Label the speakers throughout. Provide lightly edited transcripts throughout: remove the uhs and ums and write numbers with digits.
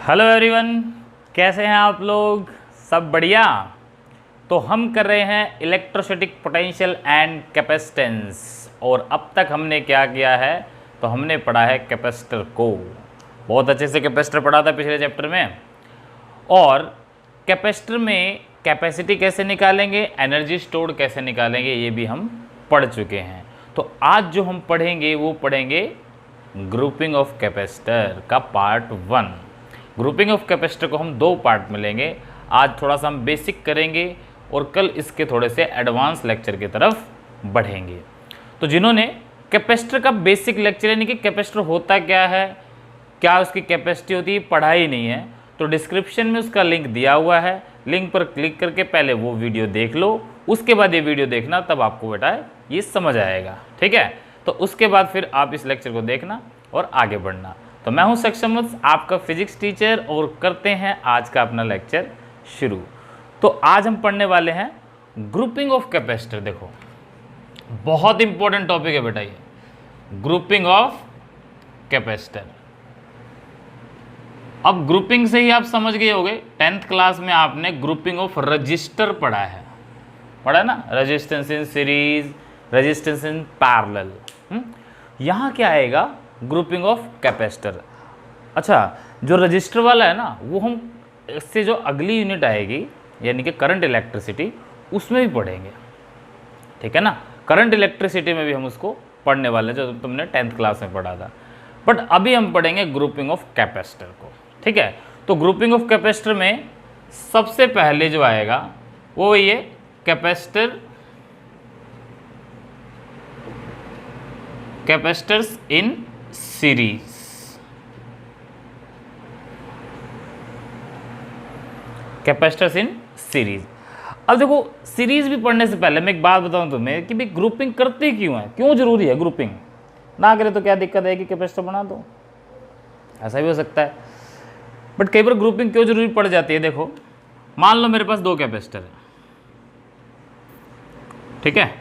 Speaker 1: Hello everyone, कैसे हैं आप लोग? सब बढ़िया। तो हम कर रहे हैं इलेक्ट्रोस्टैटिक पोटेंशियल एंड कैपेसिटेंस। और अब तक हमने क्या किया है? तो हमने पढ़ा है कैपेसिटर को। बहुत अच्छे से कैपेसिटर पढ़ा था पिछले चैप्टर में। और कैपेसिटर में कैपेसिटी कैसे निकालेंगे, एनर्जी स्टोर्ड कैसे निकालेंगे, ये भी हम पढ़ चुके हैं। तो आज जो हम पढ़ेंगे वो पढ़ेंगे ग्रुपिंग ऑफ कैपेसिटर का पार्ट 1। ग्रुपिंग ऑफ कैपेसिटर को हम 2 पार्ट में लेंगे। आज थोड़ा सा हम बेसिक करेंगे और कल इसके थोड़े से एडवांस लेक्चर की तरफ बढ़ेंगे। तो जिन्होंने कैपेसिटर का बेसिक लेक्चर यानी कि कैपेसिटर होता क्या है, क्या उसकी कैपेसिटी होती है, पढ़ा ही नहीं है, तो डिस्क्रिप्शन में उसका लिंक दिया हुआ है। लिंक पर क्लिक करके पहले वो वीडियो देख लो, उसके बाद ये वीडियो देखना, तब आपको बेटा ये समझ आएगा। ठीक है, तो उसके बाद फिर आप इस लेक्चर को देखना और आगे बढ़ना। तो मैं हूं सक्षम, आपका फिजिक्स टीचर, और करते हैं आज का अपना लेक्चर शुरू। तो आज हम पढ़ने वाले हैं ग्रुपिंग ऑफ कैपेसिटर। देखो, बहुत इंपॉर्टेंट टॉपिक है बेटा ये, ग्रुपिंग ऑफ कैपेसिटर। अब ग्रुपिंग से ही आप समझ गए होंगे, 10th क्लास में आपने ग्रुपिंग ऑफ रजिस्टर पढ़ा है ना, resistance in series, resistance in parallel. यहाँ क्या आएगा? Grouping of capacitor. अच्छा, जो रजिस्टर वाला है ना, वो हम इससे जो अगली यूनिट आएगी यानी कि करंट इलेक्ट्रिसिटी, उसमें भी पढ़ेंगे। ठीक है ना, करंट इलेक्ट्रिसिटी में भी हम उसको पढ़ने वाले हैं, जो तुमने 10th क्लास में पढ़ा था। बट अभी हम पढ़ेंगे ग्रुपिंग ऑफ कैपेसिटर को। ठीक है, तो ग्रुपिंग ऑफ कैपेसिटर में सबसे पहले जो आएगा वो ये capacitors in series. Capacitors in series. अब देखो, सीरीज भी पढ़ने से पहले मैं एक बात बताऊं तुम्हें कि भाई ग्रुपिंग करते क्यों है, क्यों जरूरी है ग्रुपिंग। ना करे तो क्या दिक्कत है कि कैपेसिटर बना दो, ऐसा भी हो सकता है। बट कई बार ग्रुपिंग क्यों जरूरी पड़ जाती है? देखो, मान लो मेरे पास 2 कैपेसिटर है। ठीक है,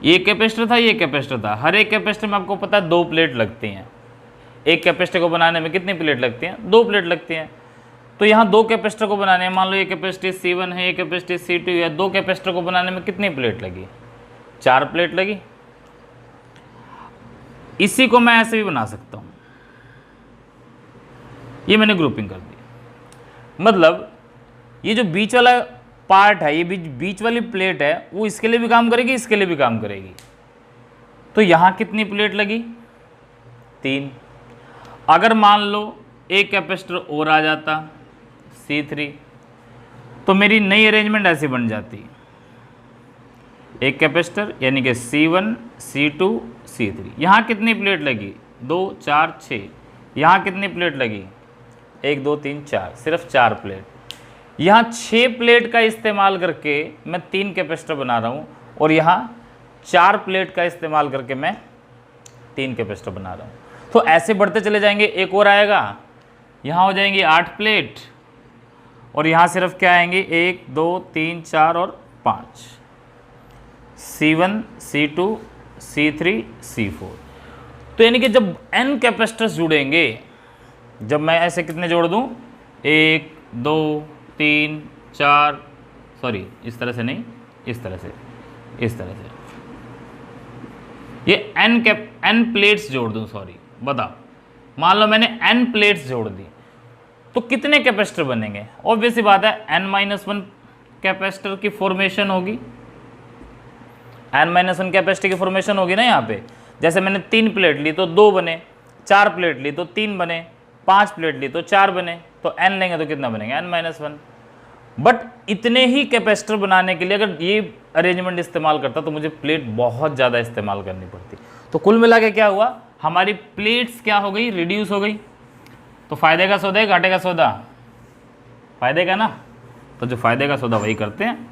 Speaker 1: ये कैपेसिटर था, ये कैपेसिटर था। हर एक कैपेसिटर में आपको पता है 2 प्लेट लगती हैं। एक कैपेसिटर को बनाने में कितनी प्लेट लगती हैं? 2 प्लेट लगती हैं। तो यहाँ 2 कैपेसिटर को बनाने में, मान लो ये कैपेसिटी C1 है, ये कैपेसिटी C2 है, 2 कैपेसिटर को बनाने में कितनी प्लेट लगी? 4 प्लेट लगी। इसी को मैं ऐसे भी बना सकता हूँ, ये मैंने ग्रुपिंग कर दी। मतलब ये जो बीच वाला पार्ट है, ये बीच वाली प्लेट है, वो इसके लिए भी काम करेगी, इसके लिए भी काम करेगी। तो यहाँ कितनी प्लेट लगी? 3। अगर मान लो एक कैपेसिटर और आ जाता C3, तो मेरी नई अरेंजमेंट ऐसी बन जाती, एक कैपेसिटर यानी कि C1, C2, C3। यहाँ कितनी प्लेट लगी? 2, 4, 6। यहाँ कितनी प्लेट लगी? 1, 2, 3, 4, सिर्फ 4 प्लेट। यहाँ 6 प्लेट का इस्तेमाल करके मैं 3 कैपेसिटर बना रहा हूँ, और यहाँ 4 प्लेट का इस्तेमाल करके मैं 3 कैपेसिटर बना रहा हूँ। तो ऐसे बढ़ते चले जाएंगे, एक और आएगा, यहाँ हो जाएंगी 8 प्लेट, और यहाँ सिर्फ क्या आएंगे? 1, 2, 3, 4 और 5। C1, C2, C3, C4। तो यानी कि जब n कैपेसिटर्स जुड़ेंगे, जब मैं ऐसे कितने जोड़ दूँ? 1, 2, 3, 4, सॉरी इस तरह से नहीं, इस तरह से, इस तरह से, ये n प्लेट्स जोड़ दूँ। सॉरी, बताओ, मान लो मैंने n प्लेट्स जोड़ दी, तो कितने कैपेसिटर बनेंगे? ऑब्वियस सी बात है, n-1 कैपेसिटर की फॉर्मेशन होगी। n-1 कैपेसिटी की फॉर्मेशन होगी ना यहाँ पे। जैसे मैंने 3 प्लेट ली तो 2 बने, 4 प्लेट ली तो 3 बने, 5 प्लेट ली तो 4 बने, तो n लेंगे तो कितना बनेंगे? n-1। बट इतने ही कैपेसिटर बनाने के लिए अगर ये अरेंजमेंट इस्तेमाल करता तो मुझे प्लेट बहुत ज़्यादा इस्तेमाल करनी पड़ती। तो कुल मिला के क्या हुआ? हमारी प्लेट्स क्या हो गई? रिड्यूस हो गई। तो फायदे का सौदा है, घाटे का सौदा? फायदे का ना। तो जो फायदे का सौदा वही करते हैं,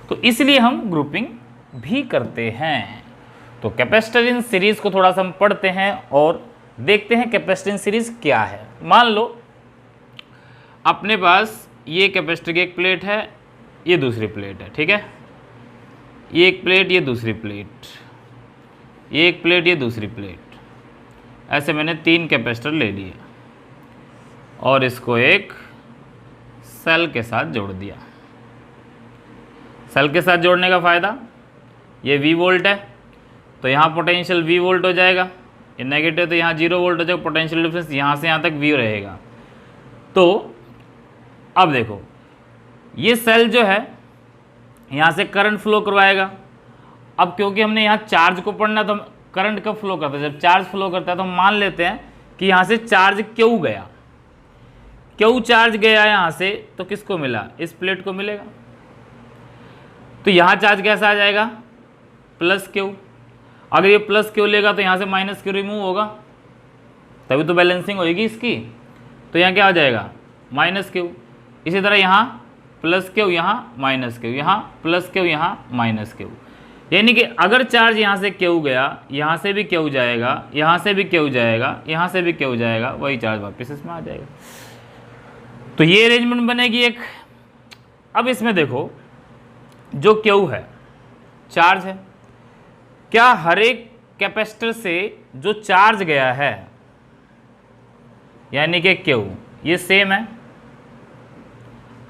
Speaker 1: तो इसलिए हम ग्रुपिंग भी करते हैं। तो कैपेसिटर इन सीरीज को थोड़ा सा हम पढ़ते हैं और देखते हैं कैपेसिटर इन सीरीज क्या है। मान लो अपने पास ये कैपेसिटर की एक प्लेट है, ये दूसरी प्लेट है। ठीक है, ये एक प्लेट, ये दूसरी प्लेट, ये एक प्लेट, ये दूसरी प्लेट, ऐसे मैंने 3 कैपेसिटर ले लिए। और इसको एक सेल के साथ जोड़ दिया। सेल के साथ जोड़ने का फ़ायदा, ये V वोल्ट है तो यहाँ पोटेंशियल V वोल्ट हो जाएगा, ये नेगेटिव तो यहाँ 0 वोल्ट हो जाएगा, पोटेंशियल डिफरेंस यहाँ से यहाँ तक V रहेगा। तो अब देखो ये सेल जो है यहाँ से करंट फ्लो करवाएगा। अब क्योंकि हमने यहाँ चार्ज को पढ़ना, तो हम करंट कब फ्लो करता है, जब चार्ज फ्लो करता है। तो हम मान लेते हैं कि यहाँ से चार्ज क्यों गया, क्यों चार्ज गया यहाँ से, तो किसको मिला, इस प्लेट को मिलेगा। तो यहाँ चार्ज कैसा आ जाएगा, प्लस क्यू। अगर ये प्लस क्यू लेगा तो यहाँ से माइनस क्यू रिमूव होगा, तभी तो बैलेंसिंग होगी इसकी। तो यहाँ क्या आ जाएगा, माइनस क्यू। इसी तरह यहाँ प्लस क्यू, यहाँ माइनस क्यू, यहाँ प्लस क्यू, यहाँ माइनस क्यू। यानी कि अगर चार्ज यहाँ से क्यू गया, यहाँ से भी क्यू जाएगा, यहाँ से भी क्यू जाएगा, यहाँ से भी क्यू जाएगा, वही चार्ज वापस इसमें आ जाएगा। तो ये अरेंजमेंट बनेगी एक। अब इसमें देखो जो क्यू है चार्ज है, क्या हर एक कैपेसिटर से जो चार्ज गया है यानी कि क्यू ये सेम है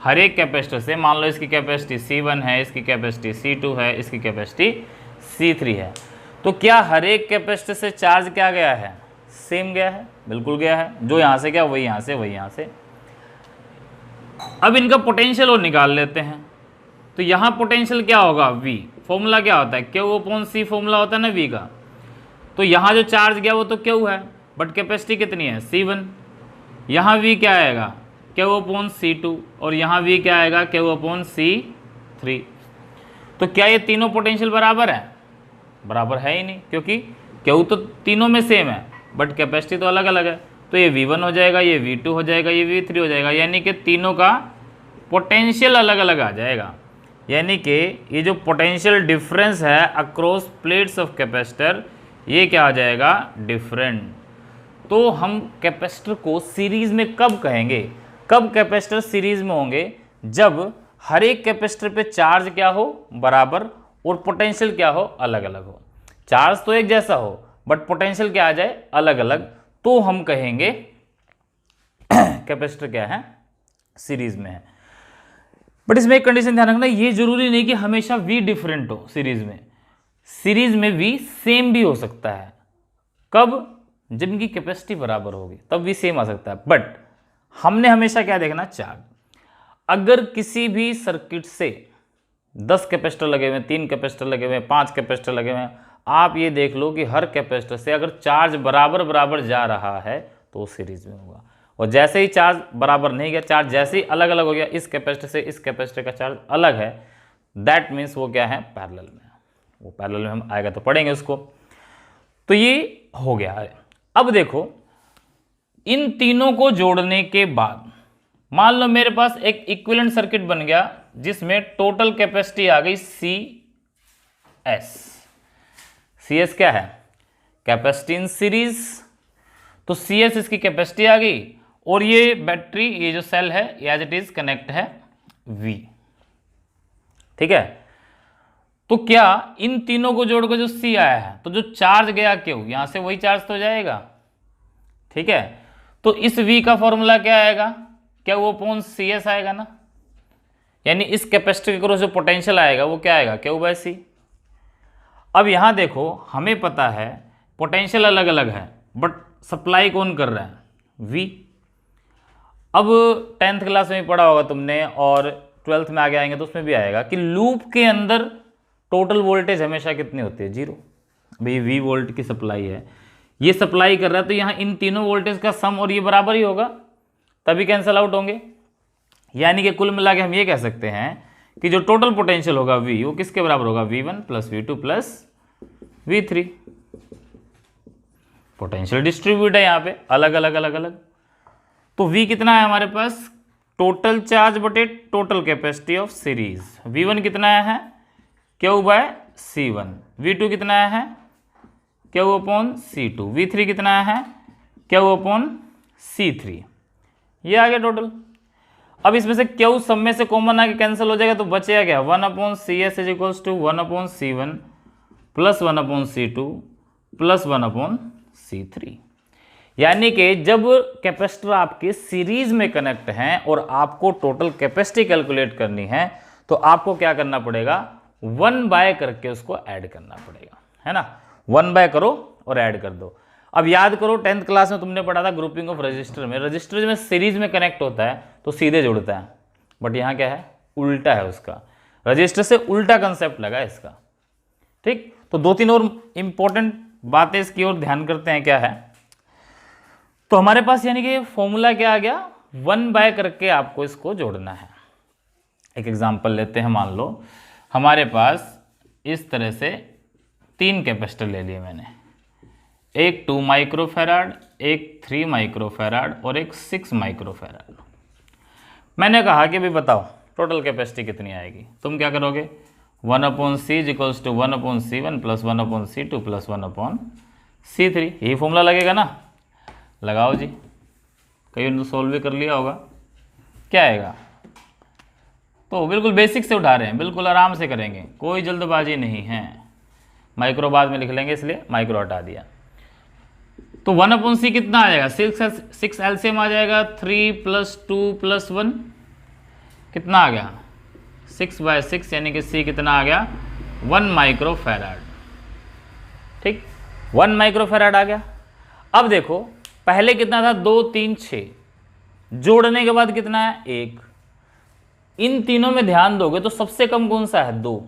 Speaker 1: हर एक कैपेसिटर से। मान लो इसकी कैपेसिटी C1 है, इसकी कैपेसिटी C2 है, इसकी कैपेसिटी C3 है। तो क्या हर एक कैपेसिटर से चार्ज क्या गया है, सेम गया है, बिल्कुल गया है। जो यहाँ से क्या वही यहाँ से, वही यहाँ से। अब इनका पोटेंशियल और निकाल लेते हैं। तो यहाँ पोटेंशियल क्या होगा, V। फॉर्मूला क्या होता है, Q/C फॉर्मूला होता है ना V का। तो यहाँ जो चार्ज गया वो तो Q है, बट कैपेसिटी कितनी है, C1। यहाँ V क्या आएगा, Q/C2, और यहाँ V क्या आएगा, Q/C3। तो क्या ये तीनों पोटेंशियल बराबर है, बराबर है ही नहीं, क्योंकि Q तो तीनों में सेम है बट कैपेसिटी तो अलग अलग है। तो ये V1 हो जाएगा, ये V2 हो जाएगा, ये V3 हो जाएगा, यानी कि तीनों का पोटेंशियल अलग अलग आ जाएगा। यानी कि ये जो पोटेंशियल डिफरेंस है अक्रॉस प्लेट्स ऑफ कैपेसिटर, ये क्या आ जाएगा, डिफरेंट। तो हम कैपेसिटर को सीरीज में कब कहेंगे, कब कैपेसिटर सीरीज में होंगे, जब हर एक कैपेसिटर पे चार्ज क्या हो, बराबर, और पोटेंशियल क्या हो, अलग अलग हो। चार्ज तो एक जैसा हो बट पोटेंशियल क्या आ जाए, अलग अलग, तो हम कहेंगे कैपेसिटर क्या है, सीरीज में है। बट इसमें एक कंडीशन ध्यान रखना, ये जरूरी नहीं कि हमेशा V डिफरेंट हो सीरीज में। सीरीज में V सेम भी हो सकता है। कब, जब इनकी कैपेसिटी बराबर होगी तब V सेम आ सकता है। बट हमने हमेशा क्या देखना, चार्ज। अगर किसी भी सर्किट से 10 कैपेसिटर लगे हुए हैं, 3 कैपेसिटर लगे हुए हैं, 5 कैपेसिटर लगे हुए हैं, आप ये देख लो कि हर कैपेसिटर से अगर चार्ज बराबर बराबर जा रहा है तो सीरीज में होगा। और जैसे ही चार्ज बराबर नहीं गया, चार्ज जैसे ही अलग अलग हो गया, इस कैपेसिटर से इस कैपेसिटर का चार्ज अलग है, दैट मीन्स वो क्या है, पैरेलल में। वो पैरेलल में हम आएगा तो पढ़ेंगे उसको। तो ये हो गया है। अब देखो इन तीनों को जोड़ने के बाद मान लो मेरे पास एक इक्विवेलेंट सर्किट बन गया जिसमें टोटल कैपेसिटी आ गई CS क्या है, कैपेसिटी इन सीरीज। तो CS इसकी कैपेसिटी आ गई, और ये बैटरी, ये जो सेल है एज इट इज कनेक्ट है V। ठीक है। तो क्या इन तीनों को जोड़कर जो C आया है, तो जो चार्ज गया क्यों, यहां से वही चार्ज तो जाएगा। ठीक है। तो इस V का फॉर्मूला क्या आएगा, क्या वो CS आएगा ना, यानी इस कैपेसिटर के क्रॉस जो पोटेंशियल आएगा वो क्या आएगा, Q/C। अब यहां देखो हमें पता है पोटेंशियल अलग अलग है बट सप्लाई कौन कर रहा है, V। अब 10th क्लास में पढ़ा होगा तुमने और 12th में आगे आएंगे तो उसमें भी आएगा कि लूप के अंदर टोटल वोल्टेज हमेशा कितनी होती है, 0। भाई V वोल्ट की सप्लाई है, ये सप्लाई कर रहा है, तो यहाँ इन तीनों वोल्टेज का सम और ये बराबर ही होगा, तभी कैंसल आउट होंगे। यानी कि कुल मिला के हम ये कह सकते हैं कि जो टोटल पोटेंशियल होगा V, वो किसके बराबर होगा, V1 + V2 + V3। Potential distribute है यहाँ पे अलग अलग अलग अलग। तो V कितना है हमारे पास, टोटल चार्ज बटे total capacity of series. V1 कितना है, Q/C1। V2 कितना है, Q/C2। V3 कितना है, Q/C3। ये आ गया टोटल। अब इसमें से Q सब में से कॉमन आके कैंसिल हो जाएगा, तो बचेगा क्या, 1/CS = 1/C1 + 1/C2 + 1/C3। यानी कि जब कैपेसिटर आपके सीरीज में कनेक्ट हैं और आपको टोटल कैपेसिटी कैलकुलेट करनी है तो आपको क्या करना पड़ेगा, 1 बाय करके उसको ऐड करना पड़ेगा, है ना। 1 बाय करो और ऐड कर दो। अब याद करो 10th क्लास में तुमने पढ़ा था ग्रुपिंग ऑफ रजिस्टर में, रजिस्टर में सीरीज में कनेक्ट होता है तो सीधे जुड़ता है, बट यहाँ क्या है, उल्टा है उसका, रजिस्टर से उल्टा कंसेप्ट लगा इसका। ठीक, तो 2-3 और इंपॉर्टेंट बातें इसकी ओर ध्यान करते हैं। क्या है, तो हमारे पास यानी कि फॉर्मूला क्या आ गया, 1 बाय करके आपको इसको जोड़ना है। एक एग्जांपल लेते हैं, मान लो हमारे पास इस तरह से 3 कैपेसिटर ले लिए मैंने, एक 2 माइक्रोफैराड, एक 3 माइक्रोफैराड और एक 6 माइक्रोफैराड। मैंने कहा कि भाई बताओ टोटल कैपेसिटी कितनी आएगी। तुम क्या करोगे, 1/C equals to 1/C1 plus 1/C2 plus 1/C3, यही फॉर्मूला लगेगा ना। लगाओ जी, कई तो सोल्व भी कर लिया होगा। क्या आएगा, तो बिल्कुल बेसिक से उठा रहे हैं, बिल्कुल आराम से करेंगे, कोई जल्दबाजी नहीं है। माइक्रो बाद में लिख लेंगे इसलिए माइक्रो हटा दिया। तो 1/C कितना आ जाएगा, 6 एलसीएम आ जाएगा, 3 + 2 + 1 कितना आ गया, 6/6, यानी कि C कितना आ गया, 1 माइक्रोफैराड। ठीक, 1 माइक्रोफैराड आ गया। अब देखो पहले कितना था, 2 3 6, जोड़ने के बाद कितना है, 1। इन तीनों में ध्यान दोगे तो सबसे कम कौन सा है, 2,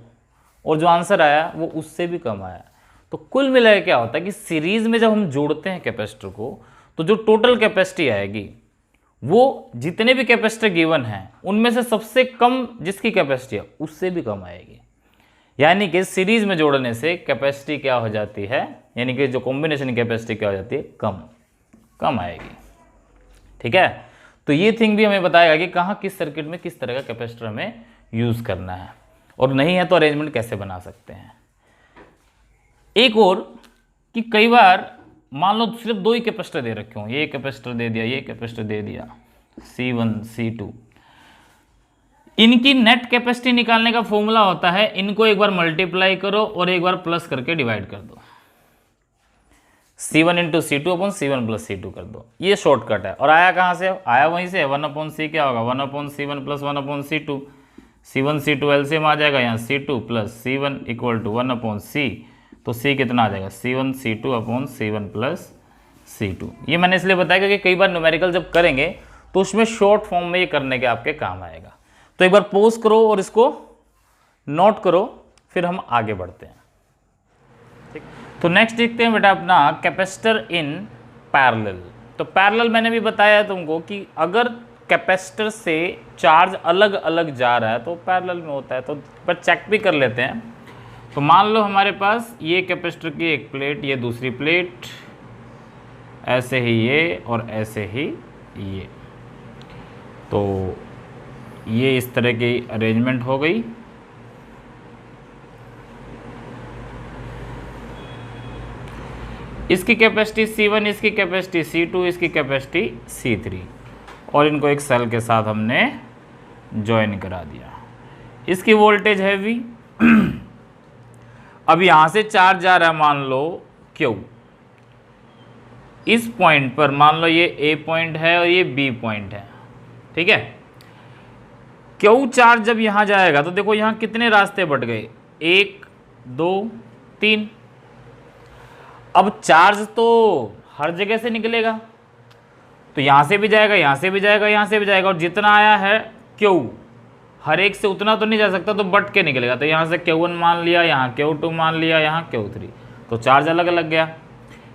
Speaker 1: और जो आंसर आया वो उससे भी कम आया। तो कुल मिलाकर क्या होता है कि सीरीज में जब हम जोड़ते हैं कैपेसिटर को तो जो टोटल कैपेसिटी आएगी वो जितने भी कैपेसिटर गिवन हैं उनमें से सबसे कम जिसकी कैपेसिटी है उससे भी कम आएगी। यानी कि सीरीज में जोड़ने से कैपेसिटी क्या हो जाती है, यानी कि जो कॉम्बिनेशन कैपेसिटी क्या हो जाती है, कम आएगी। ठीक है, तो ये थिंग भी हमें बताएगा कि कहाँ किस सर्किट में किस तरह का कैपेसिटर हमें यूज करना है, और नहीं है तो अरेंजमेंट कैसे बना सकते हैं। एक और कि कई बार मान लो सिर्फ 2 ही कैपेसिटर दे रखे हों, ये कैपेसिटर दे दिया, ये कैपेसिटर दे दिया, C1 C2, इनकी नेट कैपेसिटी निकालने का फॉर्मूला होता है, इनको एक बार मल्टीप्लाई करो और एक बार प्लस करके डिवाइड कर दो, C1 × C2 अपन C1 + C2 कर दो, ये शॉर्टकट है। और आया कहाँ से, आया वहीं से, 1/C क्या होगा, 1/C1 plus 1/C2, C1 C2 LCM आ जाएगा, यहाँ C2 + C1 = 1/C, तो C कितना आ जाएगा, C1 C2/C1 + C2। ये मैंने इसलिए बताया क्योंकि कई बार न्यूमेरिकल जब करेंगे तो उसमें शॉर्ट फॉर्म में ये करने के आपके काम आएगा। तो एक बार पॉज करो और इसको नोट करो, फिर हम आगे बढ़ते हैं। ठीक, तो नेक्स्ट देखते हैं बेटा अपना कैपेसिटर इन पैरेलल। तो पैरेलल मैंने भी बताया तुमको कि अगर कैपेसिटर से चार्ज अलग अलग जा रहा है तो पैरेलल में होता है, तो पर चेक भी कर लेते हैं। तो मान लो हमारे पास ये कैपेसिटर की एक प्लेट, ये दूसरी प्लेट, ऐसे ही ये और ऐसे ही ये, तो ये इस तरह की अरेंजमेंट हो गई। इसकी कैपेसिटी C1, इसकी कैपेसिटी C2, इसकी कैपेसिटी C3, और इनको एक सेल के साथ हमने ज्वाइन करा दिया। इसकी वोल्टेज है V। अब यहां से चार्ज जा रहा है, मान लो Q, इस पॉइंट पर मान लो ये A पॉइंट है और ये B पॉइंट है। ठीक है, Q चार्ज जब यहां जाएगा तो देखो यहां कितने रास्ते बट गए, 1 2 3। अब चार्ज तो हर जगह से निकलेगा, तो यहां से भी जाएगा, यहां से भी जाएगा, यहां से भी जाएगा, और जितना आया है Q हर एक से उतना तो नहीं जा सकता, तो बट के निकलेगा। तो यहाँ से Q1 मान लिया, यहाँ Q2 मान लिया, यहाँ Q3, तो चार्ज अलग अलग गया।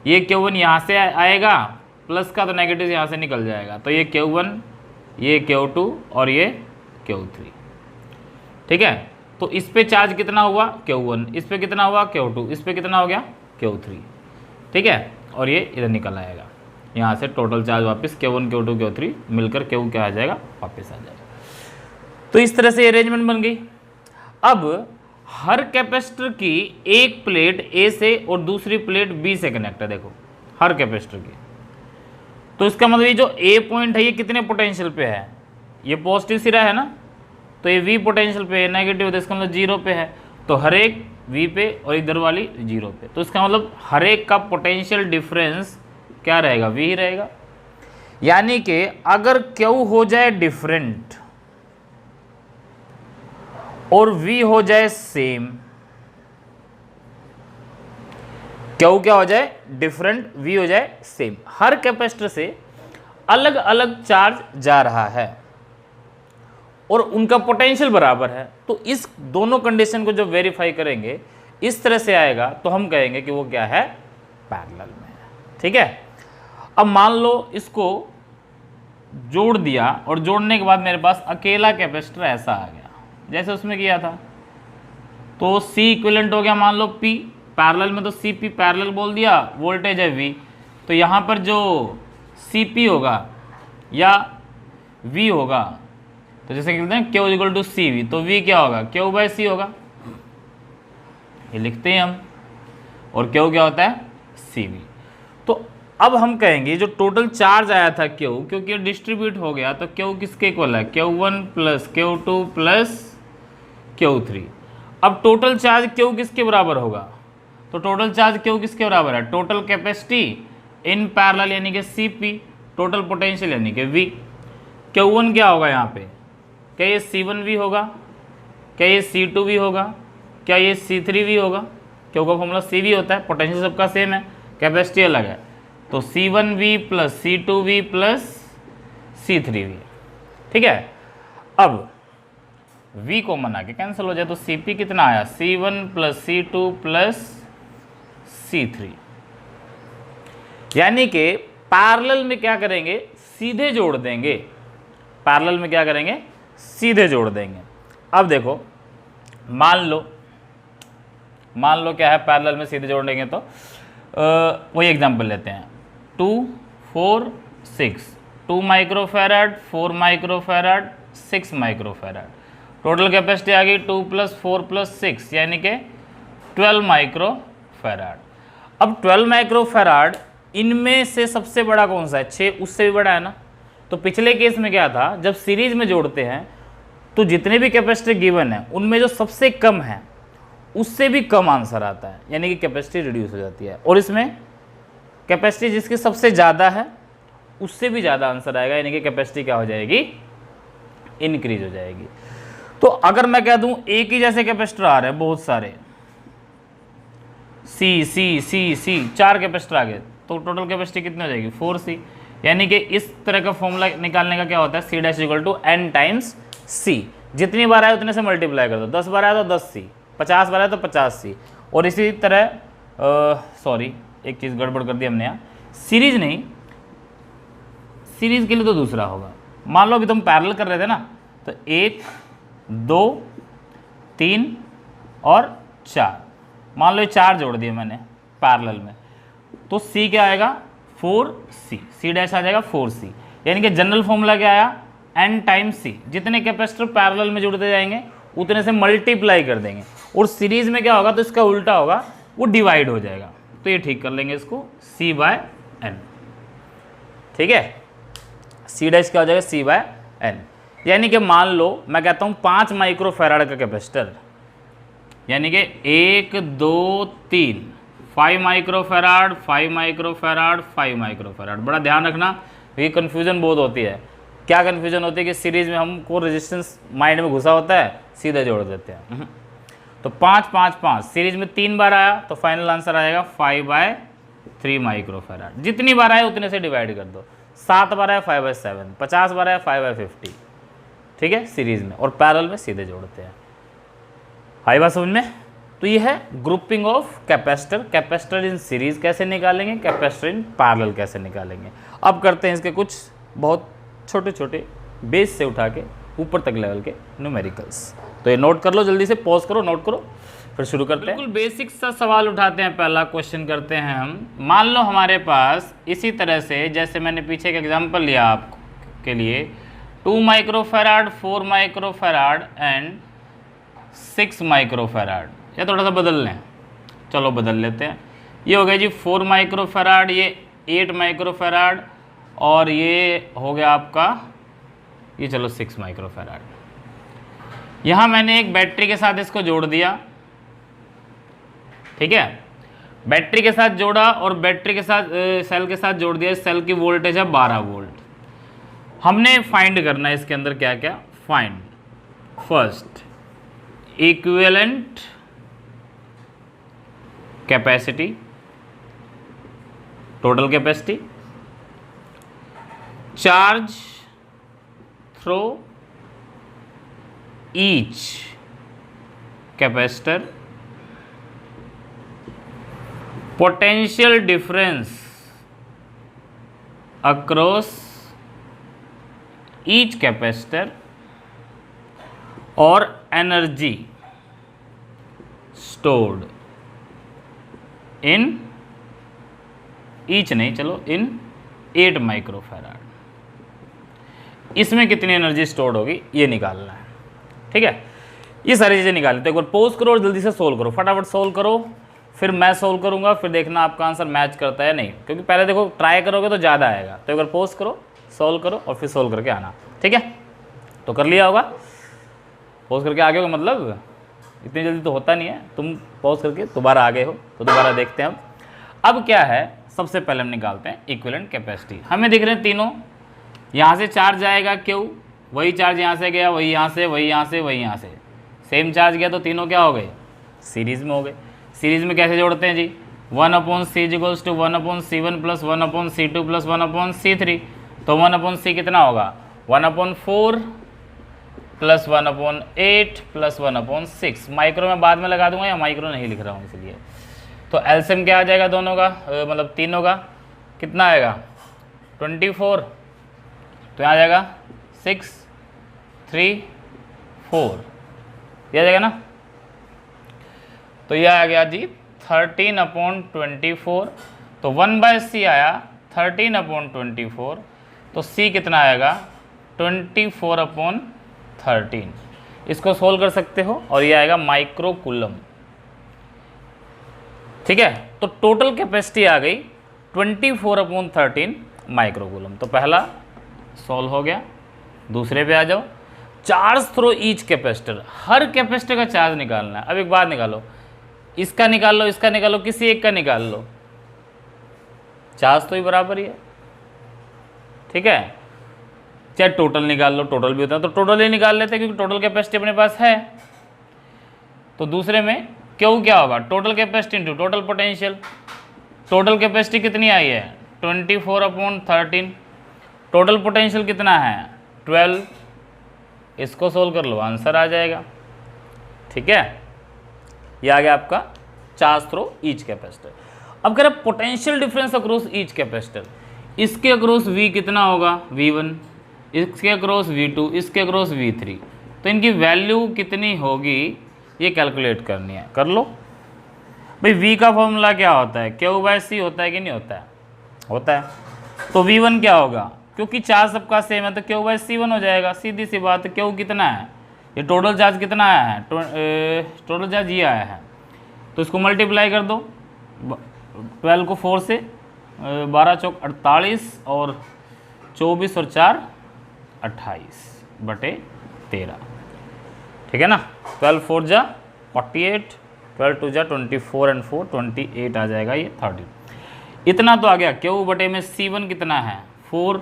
Speaker 1: ये Q1 यहाँ से आएगा प्लस का, तो नेगेटिव यहाँ से निकल जाएगा, तो ये Q1, ये Q2 और ये Q3। ठीक है, तो इस पे चार्ज कितना हुआ, Q1, इस पे कितना हुआ, Q2, इस पे कितना हो गया, Q3। ठीक है, और ये इधर निकल आएगा, यहाँ से टोटल चार्ज वापस Q1 Q2 Q3 मिलकर Q क्या आ जाएगा, वापस आ जाएगा। तो इस तरह से अरेंजमेंट बन गई। अब हर कैपेसिटर की एक प्लेट A से और दूसरी प्लेट B से कनेक्ट है, देखो हर कैपेसिटर की। तो इसका मतलब ये जो A पॉइंट है ये कितने पोटेंशियल पे है, ये पॉजिटिव सिरा है ना, तो ये V पोटेंशियल पे है, नेगेटिव, तो इसका मतलब 0 पे है, तो हर एक V पे और इधर वाली 0 पे। तो इसका मतलब हर एक का पोटेंशियल डिफरेंस क्या रहेगा, V ही रहेगा। यानी कि अगर Q हो जाए डिफरेंट और V हो जाए सेम, Q क्या हो जाए डिफरेंट, V हो जाए सेम, हर कैपेसिटर से अलग अलग चार्ज जा रहा है और उनका पोटेंशियल बराबर है, तो इस दोनों कंडीशन को जब वेरीफाई करेंगे इस तरह से आएगा तो हम कहेंगे कि वो क्या है, पैरेलल में है। ठीक है, अब मान लो इसको जोड़ दिया और जोड़ने के बाद मेरे पास अकेला कैपेसिटर ऐसा आ गया जैसे उसमें किया था, तो C इक्विवेलेंट हो गया मान लो P, पैरेलल में तो CP पैरेलल बोल दिया, वोल्टेज है V, तो यहाँ पर जो CP होगा या V होगा, तो जैसे कहते हैं Q इक्वल टू CV, तो V क्या होगा, Q बाय C होगा, ये लिखते हैं हम, और Q क्या होता है, CV। तो अब हम कहेंगे जो टोटल चार्ज आया था Q, क्योंकि डिस्ट्रीब्यूट हो गया तो Q किसके इक्वल है, Q1 plus Q2 plus Q3। अब टोटल चार्ज Q किसके बराबर होगा, तो टोटल चार्ज Q किसके बराबर है, टोटल कैपेसिटी इन पैरेलल यानी कि CP, टोटल पोटेंशियल यानी कि V। Q1 क्या होगा यहाँ पे, क्या ये C1V होगा, क्या ये C2V होगा, क्या ये C3V होगा, Q का फॉर्मूला CV होता है, पोटेंशियल सबका सेम है, कैपेसिटी अलग है, तो C1V plus C2V plus C3V। ठीक है, अब V को मना के कैंसिल हो जाए तो CP कितना आया, C1 plus C2 plus C3। यानी कि पैरेलल में क्या करेंगे, सीधे जोड़ देंगे, पैरेलल में क्या करेंगे, सीधे जोड़ देंगे। अब देखो मान लो क्या है, पैरेलल में सीधे जोड़ देंगे तो वही एग्जांपल लेते हैं, 2 4 6, 2 microfarad 4 microfarad 6 microfarad, total capacity आ गई 2 प्लस 4 प्लस 6 यानी कि 12 माइक्रोफैराड। अब 12 माइक्रोफैराड इनमें से सबसे बड़ा कौन सा है, 6 उससे भी बड़ा है ना। तो पिछले केस में क्या था, जब सीरीज में जोड़ते हैं तो जितने भी कैपेसिटी गिवन है उनमें जो सबसे कम है उससे भी कम आंसर आता है, यानी कि कैपेसिटी रिड्यूस हो जाती है, और इसमें कैपेसिटी जिसकी सबसे ज़्यादा है उससे भी ज़्यादा आंसर आएगा, यानी कि कैपेसिटी क्या हो जाएगी, इंक्रीज हो जाएगी। तो अगर मैं कह दूं एक ही जैसे कैपेसिटर आ रहे हैं बहुत सारे, C 4 कैपेसिटर आ गए, तो टोटल कैपेसिटी कितनी हो जाएगी, 4C। यानी कि इस तरह का फॉर्मूला निकालने का क्या होता है, C dash equal to N times C, जितनी बार आए उतने से मल्टीप्लाई कर दो, 10 बार आया तो 10C, 50 बार आया तो 50C, और इसी तरह सॉरी एक चीज़ गड़बड़ कर दी हमने यहाँ, सीरीज नहीं, सीरीज के लिए तो दूसरा होगा। मान लो अभी तुम पैरेलल कर रहे थे ना, तो 1 2 3 और 4, मान लो ये 4 जोड़ दिए मैंने पैरेलल में, तो C क्या आएगा, 4C, C डैश आ जाएगा 4C। यानी कि जनरल फॉर्मूला क्या आया, N टाइम्स C, जितने कैपेसिटर पैरेलल में जुड़ते जाएंगे उतने से मल्टीप्लाई कर देंगे, और सीरीज में क्या होगा तो इसका उल्टा होगा, वो डिवाइड हो जाएगा। तो ये ठीक कर लेंगे इसको, C बाय N। ठीक है, C डैश क्या हो जाएगा, C बाय N। यानी कि मान लो मैं कहता हूँ 5 माइक्रोफैराड का कैपेसिटर, यानी कि 1 2 3 5 माइक्रोफैराड 5 माइक्रोफैराड 5 माइक्रोफैराड। बड़ा ध्यान रखना, ये कन्फ्यूजन बहुत होती है। क्या कन्फ्यूजन होती है कि सीरीज में हमको रेजिस्टेंस माइंड में घुसा होता है, सीधे जोड़ देते हैं। तो 5 5 5 सीरीज में 3 बार आया तो फाइनल आंसर आएगा 5/3 माइक्रोफैराड। जितनी बार आए उतने से डिवाइड कर दो, 7 बार आया 5/7, 50 बार आया 5/50। ठीक है, सीरीज में, और पैरेलल में सीधे जोड़ते हैं। आई बात समझ में। तो ये है grouping of capacitor. Capacitor in series कैसे निकालेंगे, कैपेसिटर इन पैरेलल कैसे निकालेंगे। अब करते हैं इसके कुछ बहुत छोटे छोटे बेस से उठा के ऊपर तक लेवल के न्यूमेरिकल्स। तो ये नोट कर लो, जल्दी से पॉज करो, नोट करो, फिर शुरू करते हैं। बिल्कुल बेसिक सा सवाल उठाते हैं। पहला क्वेश्चन करते हैं हम। मान लो हमारे पास इसी तरह से, जैसे मैंने पीछे एक एग्जांपल लिया आपके लिए, 2 माइक्रोफैराड 4 माइक्रोफैराड एंड 6 माइक्रोफैराड, या थोड़ा सा बदल लें, चलो बदल लेते हैं। ये हो गया जी 4 माइक्रोफैराड, ये 8 माइक्रोफैराड, और ये हो गया आपका ये, चलो 6 माइक्रोफैराड। यहाँ मैंने एक बैटरी के साथ इसको जोड़ दिया, ठीक है। बैटरी के साथ जोड़ा और बैटरी के साथ सेल के साथ जोड़ दिया। सेल की वोल्टेज है 12 वोल्ट। हमने फाइंड करना है इसके अंदर क्या क्या। Find first equivalent capacity, total capacity, charge through each capacitor, potential difference across each capacitor और एनर्जी स्टोर्ड इन ईच नहीं, चलो इन 8 माइक्रोफैराड। इसमें कितनी एनर्जी स्टोर्ड होगी ये निकालना है। ठीक है, ये सारी चीज़ें निकाल लेते हैं। एक बार पॉज करो और जल्दी से सोल्व करो, फटाफट सोल्व करो, फिर मैं सोल्व करूंगा, फिर देखना आपका आंसर मैच करता है नहीं, क्योंकि पहले देखो ट्राई करोगे तो ज़्यादा आएगा। तो एक बार पॉज करो, सोल्व करो और फिर सोल्व करके आना। ठीक है, तो कर लिया होगा, पॉज करके आगे हो, मतलब इतनी जल्दी तो होता नहीं है। तुम पॉज करके दोबारा आगे हो तो दोबारा देखते हैं। अब क्या है, सबसे पहले हम निकालते हैं इक्विवेलेंट कैपेसिटी। हमें दिख रहे हैं तीनों, यहाँ से चार्ज आएगा क्यू, वही चार्ज यहाँ से गया, वही यहाँ से, वही यहाँ से, वही यहाँ से, सेम चार्ज गया, तो तीनों क्या हो गए, सीरीज में हो गए। सीरीज में कैसे जोड़ते हैं जी, 1/c equals to 1/c1 plus 1/c2 plus 1/c3। तो 1/c कितना होगा, 1/4 प्लस 1/8 प्लस 1/6। माइक्रो में बाद में लगा दूंगा, या माइक्रो नहीं लिख रहा हूँ इसलिए। तो एलसीएम क्या आ जाएगा दोनों का, मतलब तीनों का कितना आएगा, 24। तो यहाँ आ जाएगा 6 3 4, ये आ जाएगा ना। तो यह आ गया जी 13/24। तो 1/c आया 13/24, तो c कितना आएगा 24/13। इसको सोल्व कर सकते हो और ये आएगा माइक्रो कूलम। ठीक है, तो टोटल कैपेसिटी आ गई 24/13 माइक्रो कूलम। तो पहला सोल्व हो गया। दूसरे पे आ जाओ, चार्ज थ्रू ईच कैपेसिटर, हर कैपेसिटर का चार्ज निकालना है। अब एक बात निकालो, इसका निकाल लो, इसका निकालो, किसी एक का निकाल लो, चार्ज तो ही बराबर ही है। ठीक है, चाहे टोटल निकाल लो, टोटल भी होता है तो टोटल ही निकाल लेते हैं, क्योंकि टोटल कैपेसिटी अपने पास है। तो दूसरे में क्यों क्या होगा, total capacity into total potential. Total capacity कितनी आई है 24/13, टोटल पोटेंशियल कितना है 12। इसको सोल्व कर लो, आंसर आ जाएगा। ठीक है, ये आ गया आपका चार्ज थ्रू ईच कैपेसिटर। अब कह रहे potential difference across each capacitor, इसके अक्रॉस V कितना होगा V1, इसके अक्रॉस V2, इसके अक्रॉस V3। तो इनकी वैल्यू कितनी होगी ये कैलकुलेट करनी है। कर लो भाई, V का फॉर्मूला क्या होता है, Q/C होता है कि नहीं होता है, होता है। तो V1 क्या होगा, क्योंकि चार्ज सबका सेम है तो Q/C1 हो जाएगा, सीधी सी बात है। Q कितना है, ये टोटल चार्ज कितना आया है, टोटल चार्ज ये आया है, तो इसको मल्टीप्लाई कर दो 12 को 4 से, 12 चौक 48 और 24 और 4 28/13। ठीक है ना, 12 4 जा 48, 12 2 जा 24 एंड 4 28 आ जाएगा, ये 30। इतना तो आ गया। Q में C1 कितना है 4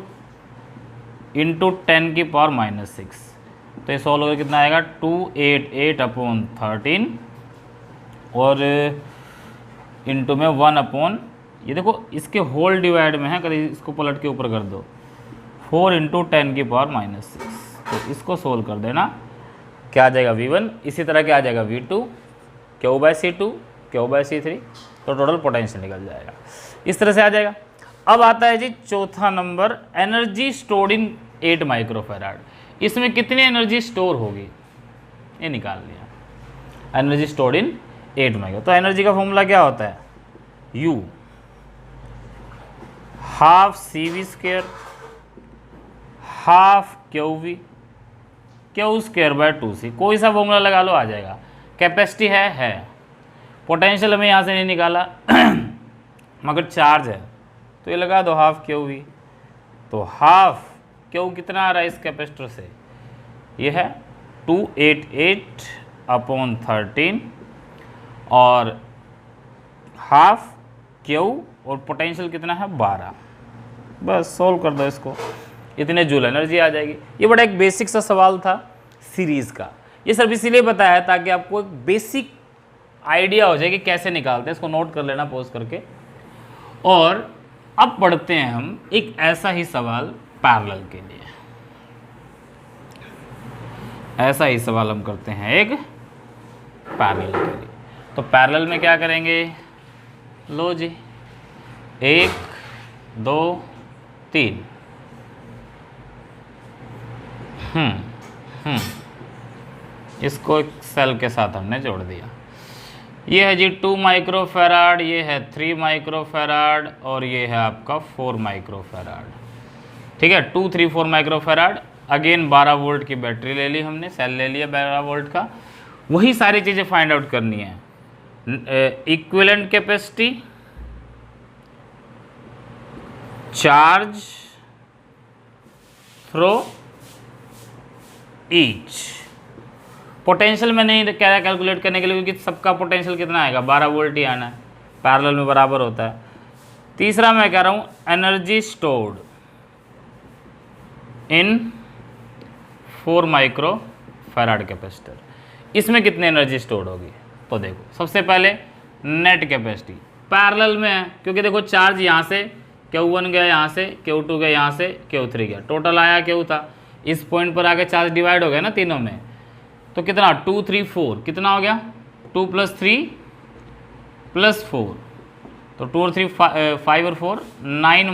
Speaker 1: इंटू 10 की पावर -6। तो ये सॉल्व होकर कितना आएगा 288/13 और इंटू में 1 ये देखो इसके होल डिवाइड में है, कभी इसको पलट के ऊपर कर दो, 4 इंटू 10 की पावर -6। तो इसको सोल्व कर देना, क्या आ जाएगा V1। इसी तरह क्या आ जाएगा V2, Q/C2, Q/C3। तो टोटल पोटेंशियल निकल जाएगा, इस तरह से आ जाएगा। अब आता है जी चौथा number, energy stored in 8 microfarad. इसमें कितनी एनर्जी स्टोर होगी ये निकाल लिया, एनर्जी स्टोर्ड इन 8 माइक्रो। तो एनर्जी का फॉर्मूला क्या होता है, U ½ CV² ½ QV, Q²/2C। कोई सा फॉर्मूला लगा लो, आ जाएगा। कैपेसिटी है, पोटेंशियल हमें यहाँ से नहीं निकाला मगर चार्ज है, तो ये लगा दो ½ QV। तो ½ Q कितना आ रहा है इस कैपेसिटर से, ये है 288/13 और ½ Q और पोटेंशियल कितना है 12। बस सॉल्व कर दो इसको, इतने जूल एनर्जी आ जाएगी। ये बड़ा एक बेसिक सा सवाल था सीरीज़ का। ये सब इसीलिए बताया ताकि आपको एक बेसिक आइडिया हो जाए कि कैसे निकालते हैं। इसको नोट कर लेना पॉज करके। और अब पढ़ते हैं हम एक ऐसा ही सवाल पैरेलल के लिए। ऐसा ही सवाल हम करते हैं एक पैरेलल के लिए। तो पैरेलल में क्या करेंगे, लो जी 1 2 3 इसको एक सेल के साथ हमने जोड़ दिया। ये है जी 2 माइक्रोफैराड, ये है 3 माइक्रोफैराड और ये है आपका 4 माइक्रोफैराड। ठीक है, 2 3 4 माइक्रोफैराड। अगेन 12 वोल्ट की बैटरी ले ली हमने, सेल ले लिया 12 वोल्ट का। वही सारी चीज़ें फाइंड आउट करनी है। Equivalent capacity, charge through each. Potential में नहीं कह रहा कैलकुलेट करने के लिए, क्योंकि सबका पोटेंशियल कितना आएगा 12 वोल्ट ही आना है, पैरेलल में बराबर होता है। तीसरा मैं कह रहा हूँ energy stored in 4 microfarad capacitor. इसमें कितनी एनर्जी स्टोर्ड होगी, तो देखो सबसे पहले नेट कैपेसिटी पैरेलल में है, क्योंकि देखो चार्ज यहाँ से Q1 गया, यहाँ से Q2 गया, यहाँ से Q3 गया, टोटल आया Q था। इस पॉइंट पर आके चार्ज डिवाइड हो गया ना तीनों में, तो कितना 2 3 4 कितना हो गया 2 + 3 + 4, तो 2 और 3 5 और 4 9